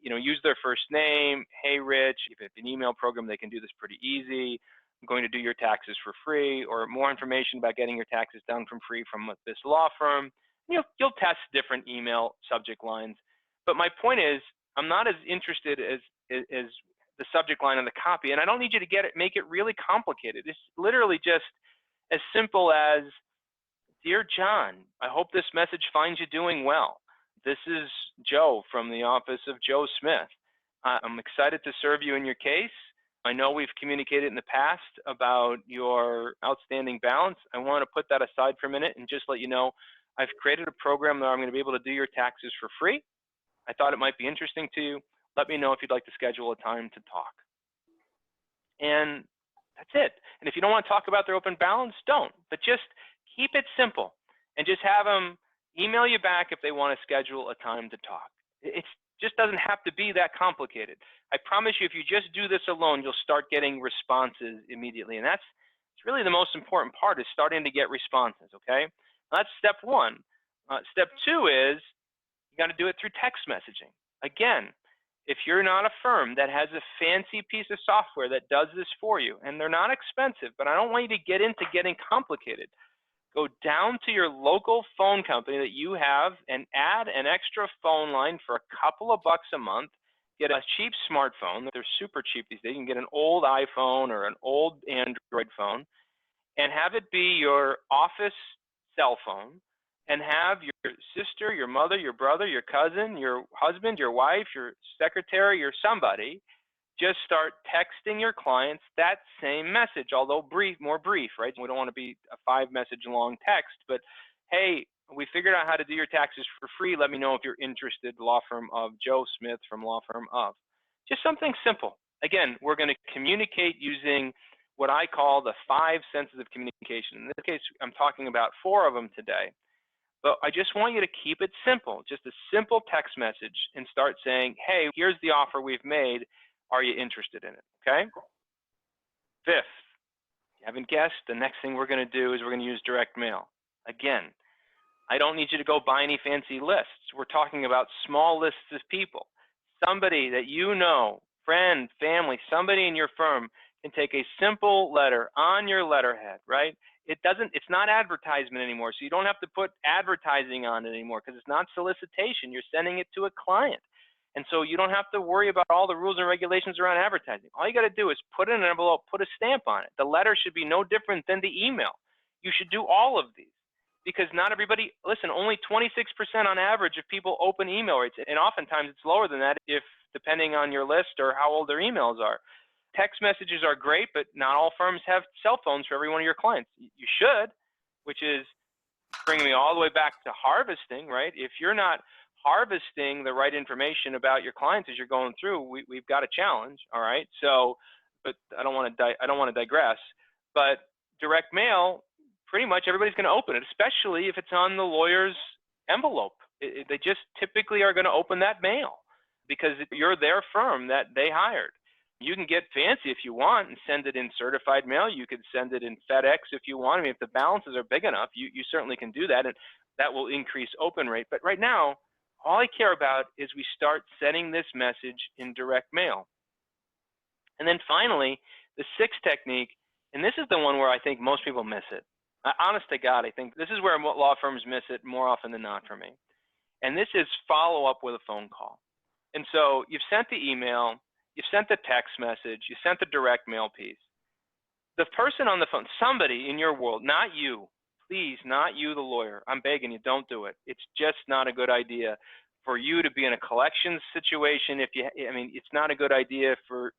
use their first name. Hey, Rich, if it's an email program, they can do this pretty easy. I'm going to do your taxes for free, or more information about getting your taxes done from free from this law firm. You'll test different email subject lines. But my point is, I'm not as interested as the subject line on the copy, and I don't need you to make it really complicated. It's literally just as simple as, Dear John, I hope this message finds you doing well. This is Joe from the office of Joe Smith. I'm excited to serve you in your case. I know we've communicated in the past about your outstanding balance. I want to put that aside for a minute and just let you know I've created a program that I'm going to be able to do your taxes for free. I thought it might be interesting to you. Let me know if you'd like to schedule a time to talk. And that's it. And if you don't want to talk about their open balance, don't. But just keep it simple and just have them email you back if they want to schedule a time to talk. It just doesn't have to be that complicated. I promise you, if you just do this alone, you'll start getting responses immediately. And it's really the most important part, is starting to get responses, okay? That's step one. Step two is you got to do it through text messaging. Again, if you're not a firm that has a fancy piece of software that does this for you, and they're not expensive, but I don't want you to get into getting complicated, go down to your local phone company that you have and add an extra phone line for a couple of bucks a month. Get a cheap smartphone. They're super cheap these days. You can get an old iPhone or an old Android phone and have it be your office cell phone, and have your sister, your mother, your brother, your cousin, your husband, your wife, your secretary, or somebody just start texting your clients that same message, although more brief, right? We don't want to be a 5-message long text, but hey, we figured out how to do your taxes for free. Let me know if you're interested. Law firm of Joe Smith from law firm of. Just something simple. Again, we're going to communicate using what I call the 5 senses of communication. In this case, I'm talking about 4 of them today. But I just want you to keep it simple, just a simple text message, and start saying, hey, here's the offer we've made. Are you interested in it? Okay? 5th, you haven't guessed, the next thing we're going to do is we're going to use direct mail. Again, I don't need you to go buy any fancy lists. We're talking about small lists of people. Somebody that you know, friend, family, somebody in your firm can take a simple letter on your letterhead, right? It's not advertisement anymore, so you don't have to put advertising on it anymore because it's not solicitation. You're sending it to a client. And so you don't have to worry about all the rules and regulations around advertising. All you got to do is put in an envelope, put a stamp on it. The letter should be no different than the email. You should do all of these because not everybody, listen, only 26% on average of people open email rates. And oftentimes it's lower than that if depending on your list or how old their emails are. Text messages are great, but not all firms have cell phones for every one of your clients. You should, which is bringing me all the way back to harvesting, right? If you're not harvesting the right information about your clients as you're going through, we've got a challenge, all right? So, but I don't want to digress. But direct mail, pretty much everybody's going to open it, especially if it's on the lawyer's envelope. They just typically are going to open that mail because you're their firm that they hired. You can get fancy if you want and send it in certified mail. You could send it in FedEx if you want. I mean, if the balances are big enough, you certainly can do that, and that will increase open rate. But right now, all I care about is we start sending this message in direct mail. And then finally, the sixth technique, and this is the one where I think most people miss it. Honest to God, I think this is where law firms miss it more often than not for me. And this is follow up with a phone call. And so you've sent the email, you've sent the text message, you sent the direct mail piece. The person on the phone, somebody in your world, not you, please, not you, the lawyer. I'm begging you, don't do it. It's just not a good idea for you to be in a collections situation. It's not a good idea for,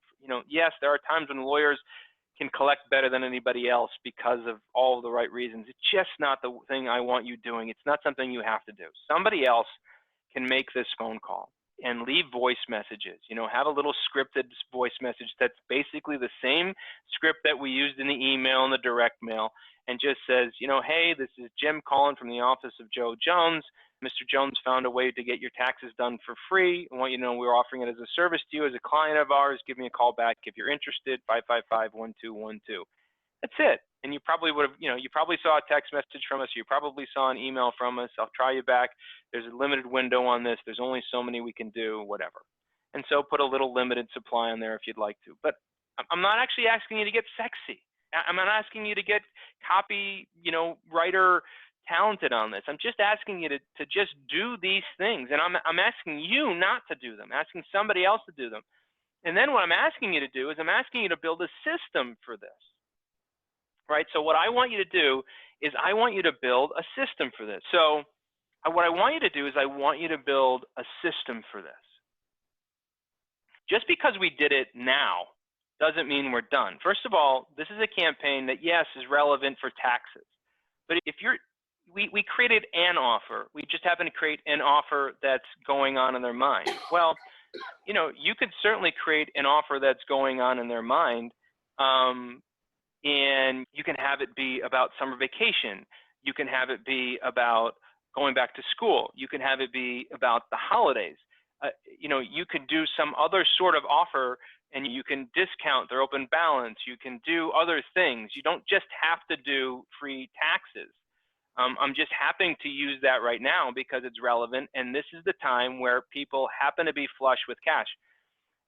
yes, there are times when lawyers can collect better than anybody else because of all of the right reasons. It's just not the thing I want you doing. It's not something you have to do. Somebody else can make this phone call and leave voice messages. Have a little scripted voice message that's basically the same script that we used in the email and the direct mail, and just says, hey, this is Jim calling from the office of Joe Jones. Mr. Jones found a way to get your taxes done for free. I want you to know we're offering it as a service to you as a client of ours. Give me a call back if you're interested, 555-1212. That's it. And you probably would have, you probably saw a text message from us. You probably saw an email from us. I'll try you back. There's a limited window on this. There's only so many we can do, whatever. And so put a little limited supply on there if you'd like to. But I'm not actually asking you to get sexy. I'm not asking you to get copy, writer talented on this. I'm just asking you to just do these things. And I'm asking you not to do them, asking somebody else to do them. And then what I'm asking you to do is I'm asking you to build a system for this. Right? So what I want you to do is I want you to build a system for this. So what I want you to do is I want you to build a system for this. Just because we did it now doesn't mean we're done. First of all, this is a campaign that, yes, is relevant for taxes. But if we created an offer. We just happen to create an offer that's going on in their mind. Well, you could certainly create an offer that's going on in their mind, and you can have it be about summer vacation. You can have it be about going back to school. You can have it be about the holidays. You could do some other sort of offer, and you can discount their open balance. You can do other things. You don't just have to do free taxes. I'm just happening to use that right now because it's relevant, and this is the time where people happen to be flush with cash.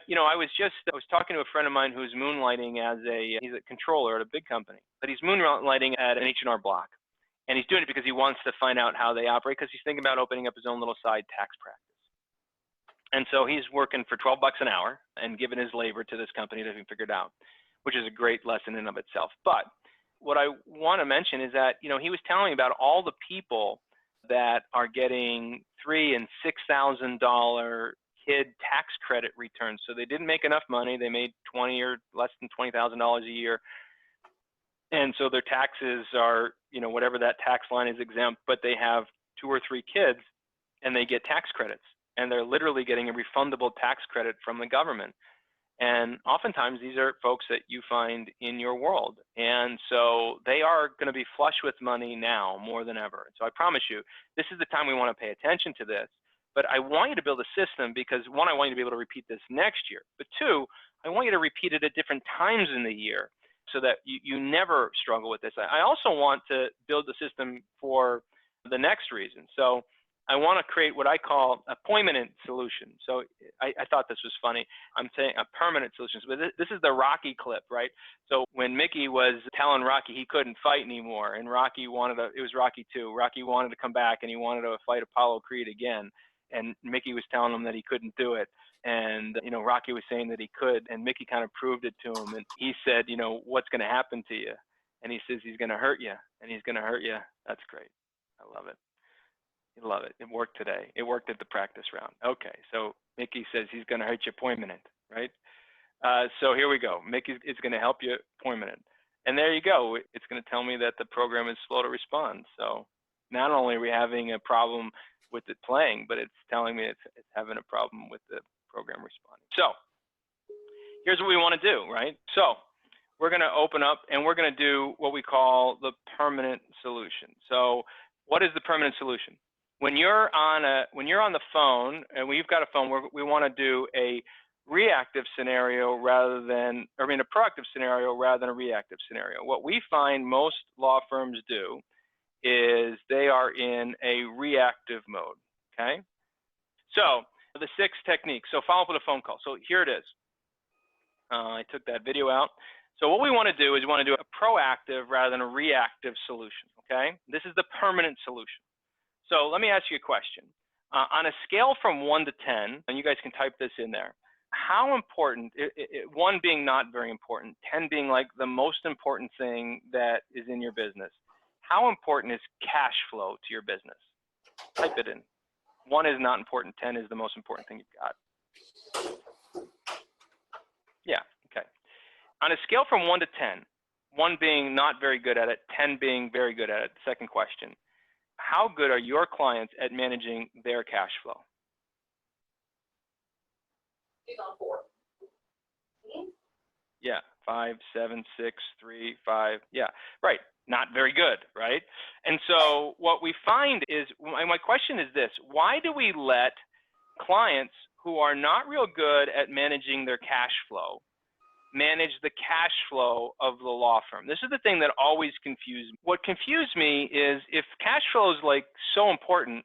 I was talking to a friend of mine who's moonlighting he's a controller at a big company, but he's moonlighting at an H&R Block, and he's doing it because he wants to find out how they operate because he's thinking about opening up his own little side tax practice. And so he's working for $12 an hour and giving his labor to this company to figure it out, which is a great lesson in and of itself. But what I want to mention is that, he was telling me about all the people that are getting $3,000 and $6,000 kid tax credit returns. So they didn't make enough money. They made $20,000 or less than $20,000 a year. And so their taxes are, whatever that tax line is exempt, but they have 2 or 3 kids and they get tax credits. And they're literally getting a refundable tax credit from the government. And oftentimes these are folks that you find in your world. And so they are going to be flush with money now more than ever. So I promise you, this is the time we want to pay attention to this. But I want you to build a system because, one, I want you to be able to repeat this next year. But 2, I want you to repeat it at different times in the year so that you never struggle with this. I also want to build a system for the next reason. So I want to create what I call a permanent solution. So I thought this was funny. I'm saying a permanent solution. But this is the Rocky clip, right? So when Mickey was telling Rocky he couldn't fight anymore, and Rocky it was Rocky 2. Rocky wanted to come back and he wanted to fight Apollo Creed again. And Mickey was telling him that he couldn't do it. And, Rocky was saying that he could, and Mickey kind of proved it to him. And he said, what's going to happen to you? And he says, he's going to hurt you, and he's going to hurt you. That's great. I love it. You love it. It worked today. It worked at the practice round. Okay, so Mickey says he's going to hurt your appointment, right? So here we go. Mickey is going to help you appointment. And there you go. It's going to tell me that the program is slow to respond. So not only are we having a problem with it playing, but it's telling me it's having a problem with the program responding. So here's what we want to do, right? So we're going to open up and we're going to do what we call the permanent solution. So what is the permanent solution? When you're on the phone and when you've got a phone, we want to do a reactive scenario rather than, a proactive scenario rather than a reactive scenario. What we find most law firms do is they are in a reactive mode, okay? So the 6 techniques. So follow up with a phone call. So here it is. I took that video out. So what we want to do is we want to do a proactive rather than a reactive solution, okay? This is the permanent solution. So let me ask you a question. On a scale from 1 to 10, and you guys can type this in there, how important, 1 being not very important, 10 being like the most important thing that is in your business, how important is cash flow to your business? Type it in. 1 is not important, 10 is the most important thing you've got. Yeah, okay. On a scale from 1 to 10, 1 being not very good at it, 10 being very good at it, second question, how good are your clients at managing their cash flow? He's on 4. Yeah, 5, 7, 6, 3, 5. Yeah, right. Not very good, right? And so what we find is, my question is this: why do we let clients who are not real good at managing their cash flow manage the cash flow of the law firm? This is the thing that always confused me. What confused me is, if cash flow is like so important,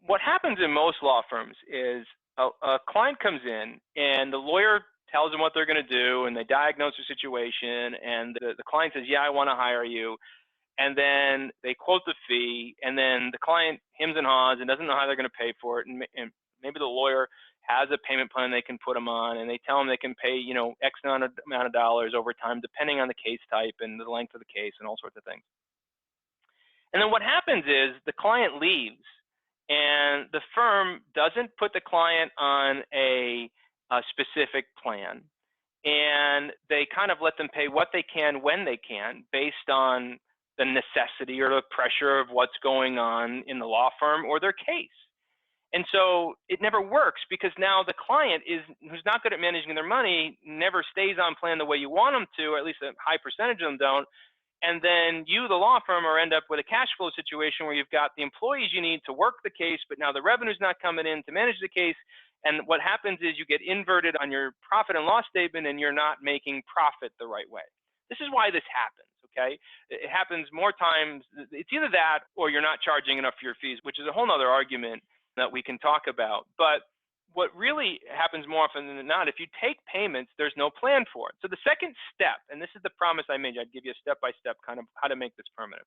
what happens in most law firms is a client comes in and the lawyer tells them what they're going to do and they diagnose the situation, and the client says, yeah, I want to hire you. And then they quote the fee, and then the client hems and haws and doesn't know how they're going to pay for it. And maybe the lawyer has a payment plan they can put them on, and they tell them they can pay, X amount of dollars over time, depending on the case type and the length of the case and all sorts of things. And then what happens is the client leaves, and the firm doesn't put the client on a specific plan, and they kind of let them pay what they can when they can based on the necessity or the pressure of what's going on in the law firm or their case. And so it never works, because now the client who's not good at managing their money never stays on plan the way you want them to, or at least a high percentage of them don't. And then you, the law firm, end up with a cash flow situation where you've got the employees you need to work the case, but now the revenue's not coming in to manage the case. And what happens is you get inverted on your profit and loss statement, and you're not making profit the right way. This is why this happens, okay? It happens more times. It's either that or you're not charging enough for your fees, which is a whole nother argument that we can talk about. But what really happens more often than not, if you take payments, there's no plan for it. So the second step, and this is the promise I made you, I'd give you a step-by-step kind of how to make this permanent.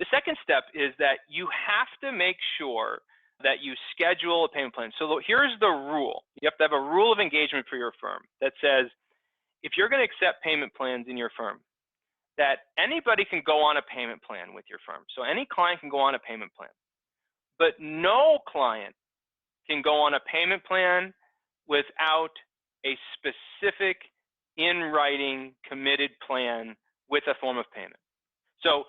The second step is that you have to make sure that you schedule a payment plan. So here's the rule. You have to have a rule of engagement for your firm that says, if you're going to accept payment plans in your firm, that anybody can go on a payment plan with your firm. So any client can go on a payment plan, but no client can go on a payment plan without a specific in-writing committed plan with a form of payment. So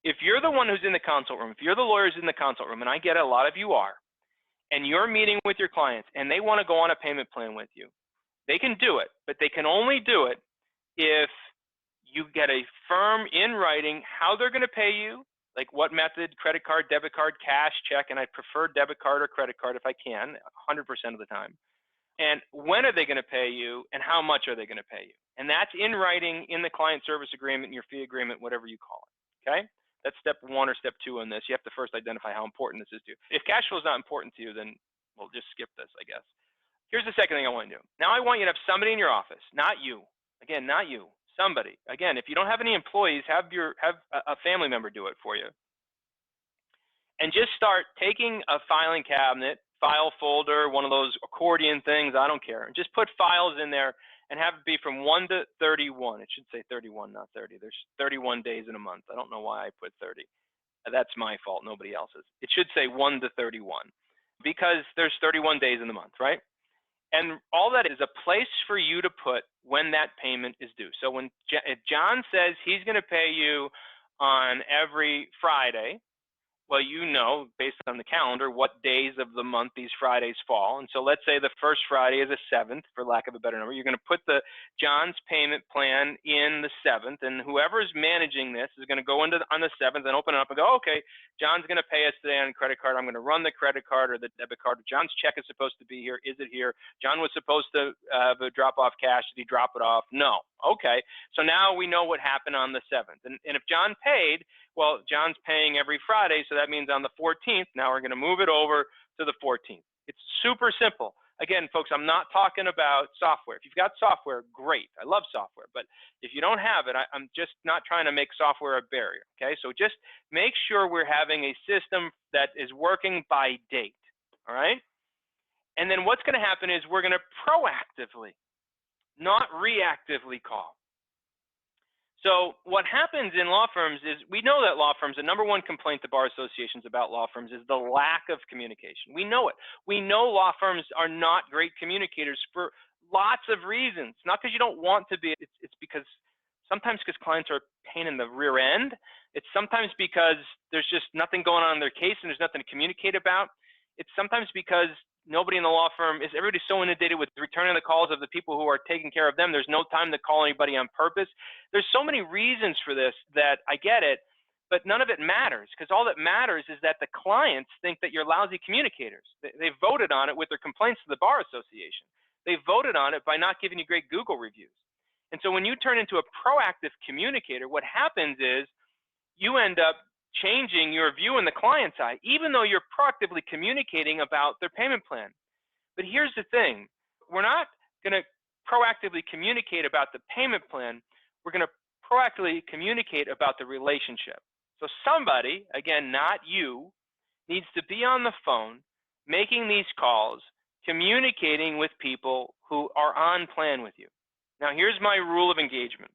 if you're the one who's in the consult room, if you're the lawyers in the consult room, and I get it, a lot of you are, and you're meeting with your clients and they want to go on a payment plan with you, they can do it, but they can only do it if you get a firm in writing how they're going to pay you, like what method, credit card, debit card, cash, check, and I prefer debit card or credit card if I can, 100% of the time. And when are they going to pay you, and how much are they going to pay you? And that's in writing in the client service agreement, in your fee agreement, whatever you call it, okay? That's step 1 or step 2 on this. You have to first identify how important this is to you. If cash flow is not important to you, then we'll just skip this, I guess. Here's the second thing I want to do. Now I want you to have somebody in your office, not you. Again, not you. Somebody. Again, if you don't have any employees, have a family member do it for you. And just start taking a filing cabinet, file folder, one of those accordion things, I don't care. Just put files in there and have it be from 1 to 31. It should say 31, not 30. There's 31 days in a month. I don't know why I put 30. That's my fault, nobody else's. It should say 1 to 31 because there's 31 days in the month, right? And all that is a place for you to put when that payment is due. So when if John says he's going to pay you on every Friday, well, you know, based on the calendar, what days of the month these Fridays fall. And so let's say the first Friday is the 7th, for lack of a better number. You're going to put the John's payment plan in the 7th, and whoever's managing this is going to go into on the 7th and open it up and go, okay, John's going to pay us today on credit card. I'm going to run the credit card or the debit card. John's check is supposed to be here. Is it here? John was supposed to have a drop off cash. Did he drop it off? No. Okay. So now we know what happened on the 7th. And if John paid, well, John's paying every Friday, so that means on the 14th, now we're going to move it over to the 14th. It's super simple. Again, folks, I'm not talking about software. If you've got software, great. I love software. But if you don't have it, I'm just not trying to make software a barrier, okay? So just make sure we're having a system that is working by date, all right? And then what's going to happen is we're going to proactively, not reactively call. So what happens in law firms is we know that law firms, the number one complaint to bar associations about law firms is the lack of communication. We know it. We know law firms are not great communicators for lots of reasons. Not because you don't want to be. It's because sometimes because clients are a pain in the rear end. It's sometimes because there's just nothing going on in their case and there's nothing to communicate about. It's sometimes because nobody in the law firm is, everybody's so inundated with returning the calls of the people who are taking care of them. There's no time to call anybody on purpose. There's so many reasons for this that I get it, but none of it matters because all that matters is that the clients think that you're lousy communicators. They voted on it with their complaints to the Bar Association. They voted on it by not giving you great Google reviews. And so when you turn into a proactive communicator, what happens is you end up changing your view in the client's eye, even though you're proactively communicating about their payment plan. But here's the thing. We're not going to proactively communicate about the payment plan. We're going to proactively communicate about the relationship. So somebody, again, not you, needs to be on the phone, making these calls, communicating with people who are on plan with you. Now, here's my rule of engagement.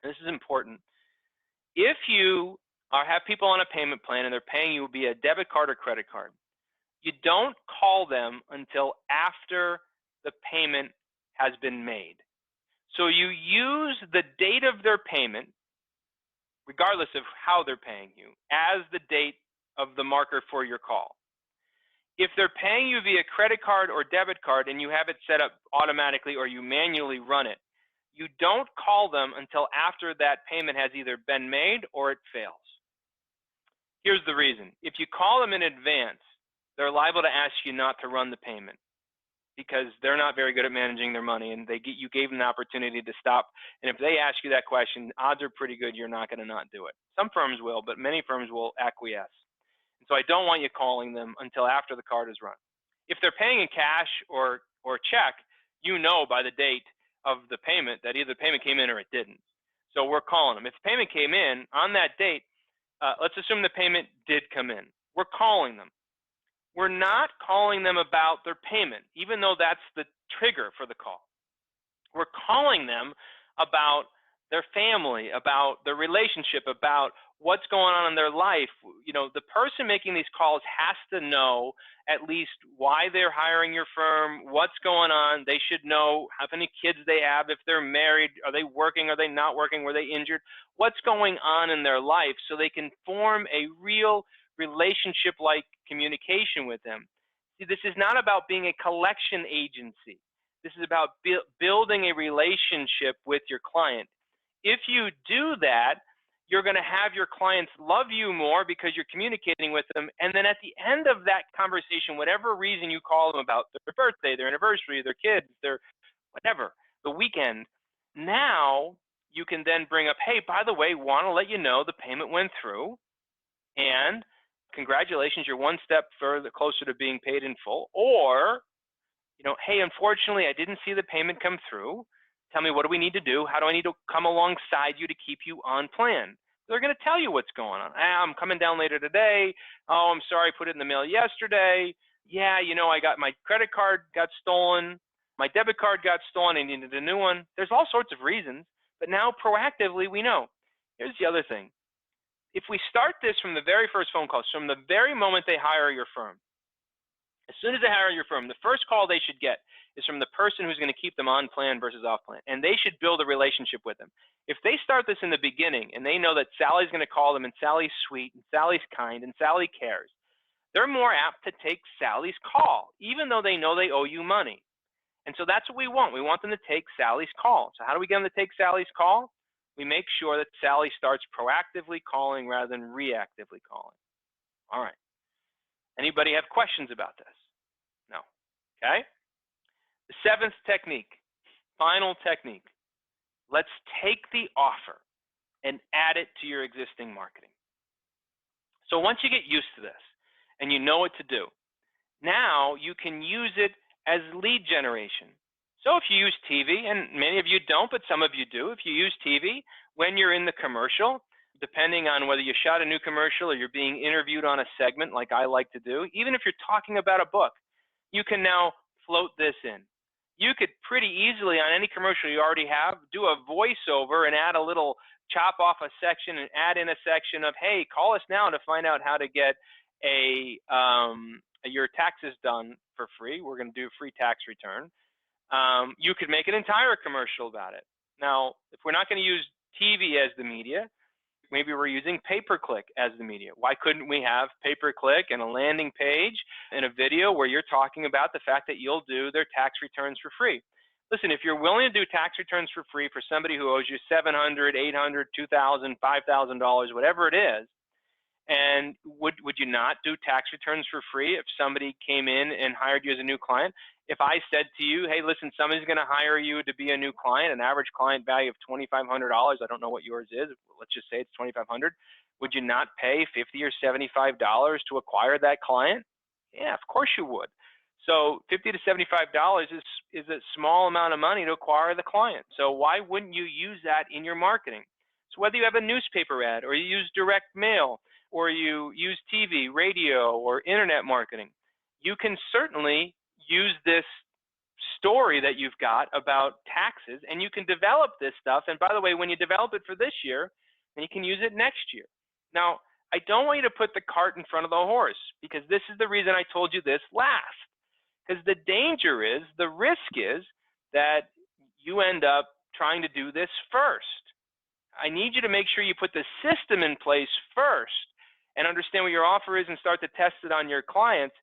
This is important. If you have people on a payment plan and they're paying you via debit card or credit card, you don't call them until after the payment has been made. So you use the date of their payment, regardless of how they're paying you, as the date of the marker for your call. If they're paying you via credit card or debit card and you have it set up automatically or you manually run it, you don't call them until after that payment has either been made or it fails. Here's the reason. If you call them in advance, they're liable to ask you not to run the payment because they're not very good at managing their money and you gave them the opportunity to stop. And if they ask you that question, odds are pretty good you're not going to not do it. Some firms will, but many firms will acquiesce. And so I don't want you calling them until after the card is run. If they're paying in cash or check, you know by the date of the payment that either the payment came in or it didn't. So we're calling them. If the payment came in on that date, let's assume the payment did come in. We're calling them. We're not calling them about their payment, even though that's the trigger for the call. We're calling them about their family, about their relationship, about what's going on in their life. You know, the person making these calls has to know at least why they're hiring your firm, what's going on. They should know how many kids they have, if they're married, are they working, are they not working, were they injured, what's going on in their life so they can form a real relationship-like communication with them. See, this is not about being a collection agency. This is about building a relationship with your client. If you do that, you're going to have your clients love you more because you're communicating with them. And then at the end of that conversation, whatever reason you call them about their birthday, their anniversary, their kids, their whatever, the weekend, now you can then bring up, hey, by the way, want to let you know the payment went through and congratulations, you're one step further closer to being paid in full. Or, you know, hey, unfortunately, I didn't see the payment come through. Tell me, what do we need to do? How do I need to come alongside you to keep you on plan? They're going to tell you what's going on. I'm coming down later today. Oh, I'm sorry, I put it in the mail yesterday. Yeah, you know, I got my credit card got stolen. My debit card got stolen. I needed a new one. There's all sorts of reasons. But now proactively, we know. Here's the other thing. if we start this from the very first phone calls, from the very moment they hire your firm, as soon as they hire your firm, the first call they should get is from the person who's going to keep them on plan versus off plan. And they should build a relationship with them. If they start this in the beginning and they know that Sally's going to call them and Sally's sweet and Sally's kind and Sally cares, they're more apt to take Sally's call, even though they know they owe you money. And so that's what we want. We want them to take Sally's call. So how do we get them to take Sally's call? We make sure that Sally starts proactively calling rather than reactively calling. All right. Anybody have questions about this? No. Okay. The seventh technique, final technique. Let's take the offer and add it to your existing marketing. So once you get used to this and you know what to do, now you can use it as lead generation. So if you use TV, and many of you don't, but some of you do, if you use TV, when you're in the commercial, depending on whether you shot a new commercial or you're being interviewed on a segment like I like to do, even if you're talking about a book, you can now float this in. You could pretty easily, on any commercial you already have, do a voiceover and add a little, chop off a section and add in a section of, hey, call us now to find out how to get your taxes done for free. We're going to do a free tax return. You could make an entire commercial about it. Now, if we're not going to use TV as the media, maybe we're using pay-per-click as the media. Why couldn't we have pay-per-click and a landing page and a video where you're talking about the fact that you'll do their tax returns for free? Listen, if you're willing to do tax returns for free for somebody who owes you $700, $800, $2,000, $5,000, whatever it is, and would you not do tax returns for free if somebody came in and hired you as a new client? If I said to you, hey, listen, somebody's going to hire you to be a new client, an average client value of $2,500, I don't know what yours is, let's just say it's $2,500, would you not pay $50 or $75 to acquire that client? Yeah, of course you would. So $50 to $75 is a small amount of money to acquire the client. So why wouldn't you use that in your marketing? So whether you have a newspaper ad or you use direct mail or you use TV, radio, or internet marketing, you can certainly use this story that you've got about taxes, and you can develop this stuff. And by the way, when you develop it for this year, then you can use it next year. Now, I don't want you to put the cart in front of the horse, because this is the reason I told you this last. Because the danger is, the risk is that you end up trying to do this first. I need you to make sure you put the system in place first and understand what your offer is and start to test it on your clients,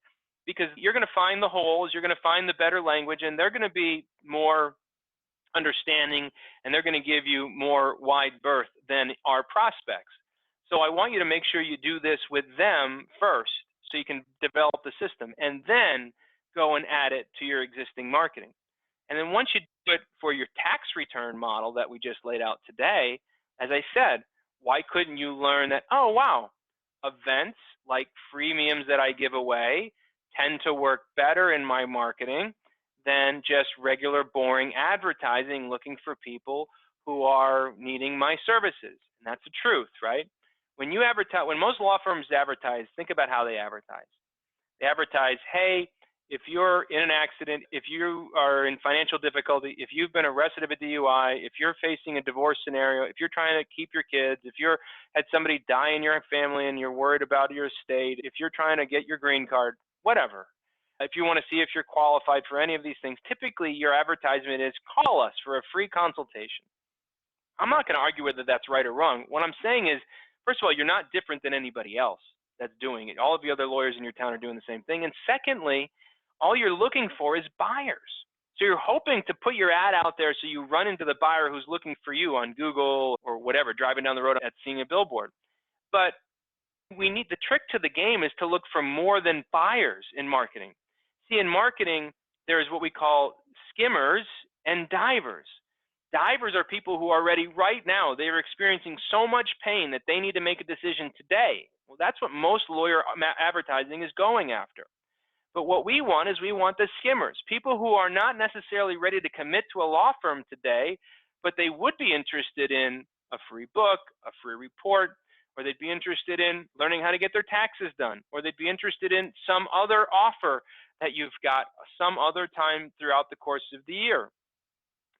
because you're going to find the holes, you're going to find the better language, and they're going to be more understanding, and they're going to give you more wide berth than our prospects. So I want you to make sure you do this with them first so you can develop the system, and then go and add it to your existing marketing. And then once you do it for your tax return model that we just laid out today, as I said, why couldn't you learn that, oh, wow, events like freemiums that I give away tend to work better in my marketing than just regular boring advertising looking for people who are needing my services. And that's the truth, right? When you advertise, when most law firms advertise, think about how they advertise. They advertise, hey, if you're in an accident, if you are in financial difficulty, if you've been arrested of a DUI, if you're facing a divorce scenario, if you're trying to keep your kids, if you're had somebody die in your family and you're worried about your estate, if you're trying to get your green card, whatever. If you want to see if you're qualified for any of these things, typically your advertisement is call us for a free consultation. I'm not going to argue whether that's right or wrong. What I'm saying is, first of all, you're not different than anybody else that's doing it. All of the other lawyers in your town are doing the same thing. And secondly, all you're looking for is buyers. So you're hoping to put your ad out there so you run into the buyer who's looking for you on Google or whatever, driving down the road at seeing a billboard. But the trick to the game is to look for more than buyers in marketing. See, in marketing, there's what we call skimmers and divers. Divers are people who are ready right now. They are experiencing so much pain that they need to make a decision today. Well, that's what most lawyer advertising is going after. But what we want is we want the skimmers, people who are not necessarily ready to commit to a law firm today, but they would be interested in a free book, a free report, or they'd be interested in learning how to get their taxes done, or they'd be interested in some other offer that you've got some other time throughout the course of the year.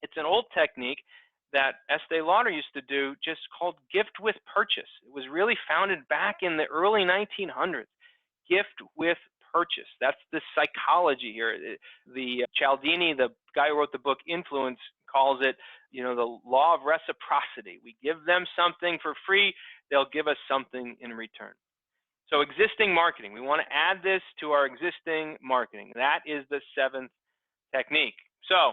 It's an old technique that Estee Lauder used to do just called gift with purchase. It was really founded back in the early 1900s. Gift with purchase. That's the psychology here. The Cialdini, the guy who wrote the book Influence, calls it, the law of reciprocity. We give them something for free, they'll give us something in return. So existing marketing, we want to add this to our existing marketing. That is the seventh technique. So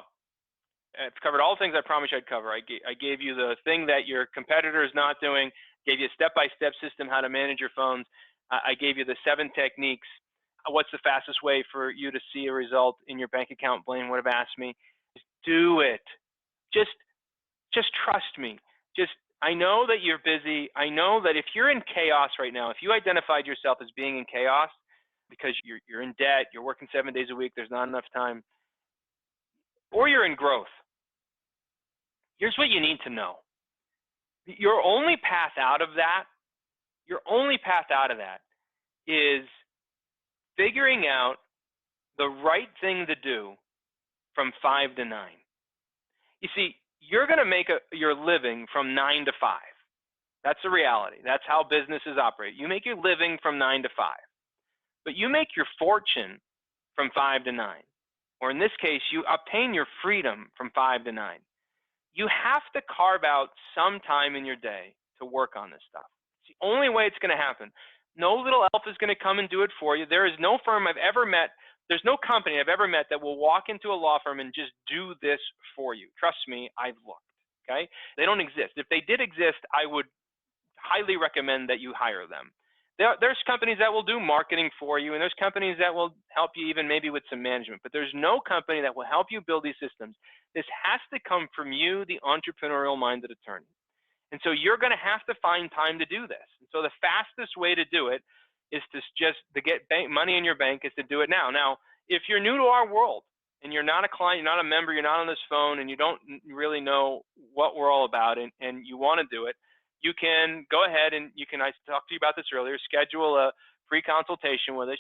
I've covered all the things I promised I'd cover. I gave you the thing that your competitor is not doing, gave you a step-by-step system how to manage your phones. I gave you the 7 techniques. What's the fastest way for you to see a result in your bank account? Blaine would have asked me. Just do it. Just trust me. I know that you're busy. I know that if you're in chaos right now, if you identified yourself as being in chaos because you're in debt, you're working 7 days a week, there's not enough time, or you're in growth, here's what you need to know. Your only path out of that is figuring out the right thing to do from 5 to 9. You see, you're going to make your living from 9 to 5. That's the reality. That's how businesses operate. You make your living from 9 to 5. But you make your fortune from 5 to 9. Or in this case, you obtain your freedom from 5 to 9. You have to carve out some time in your day to work on this stuff. It's the only way it's going to happen. No little elf is going to come and do it for you. There is no firm I've ever met, there's no company I've ever met that will walk into a law firm and just do this for you. Trust me, I've looked, okay? They don't exist. If they did exist, I would highly recommend that you hire them. There's companies that will do marketing for you, and there's companies that will help you even maybe with some management, but there's no company that will help you build these systems. This has to come from you, the entrepreneurial-minded attorney. And so you're going to have to find time to do this. And so the fastest way to do it is to get money in your bank is to do it now. Now, if you're new to our world and you're not a client, you're not a member, you're not on this phone, and you don't really know what we're all about, and you want to do it, you can go ahead and I talked to you about this earlier, schedule a free consultation with us.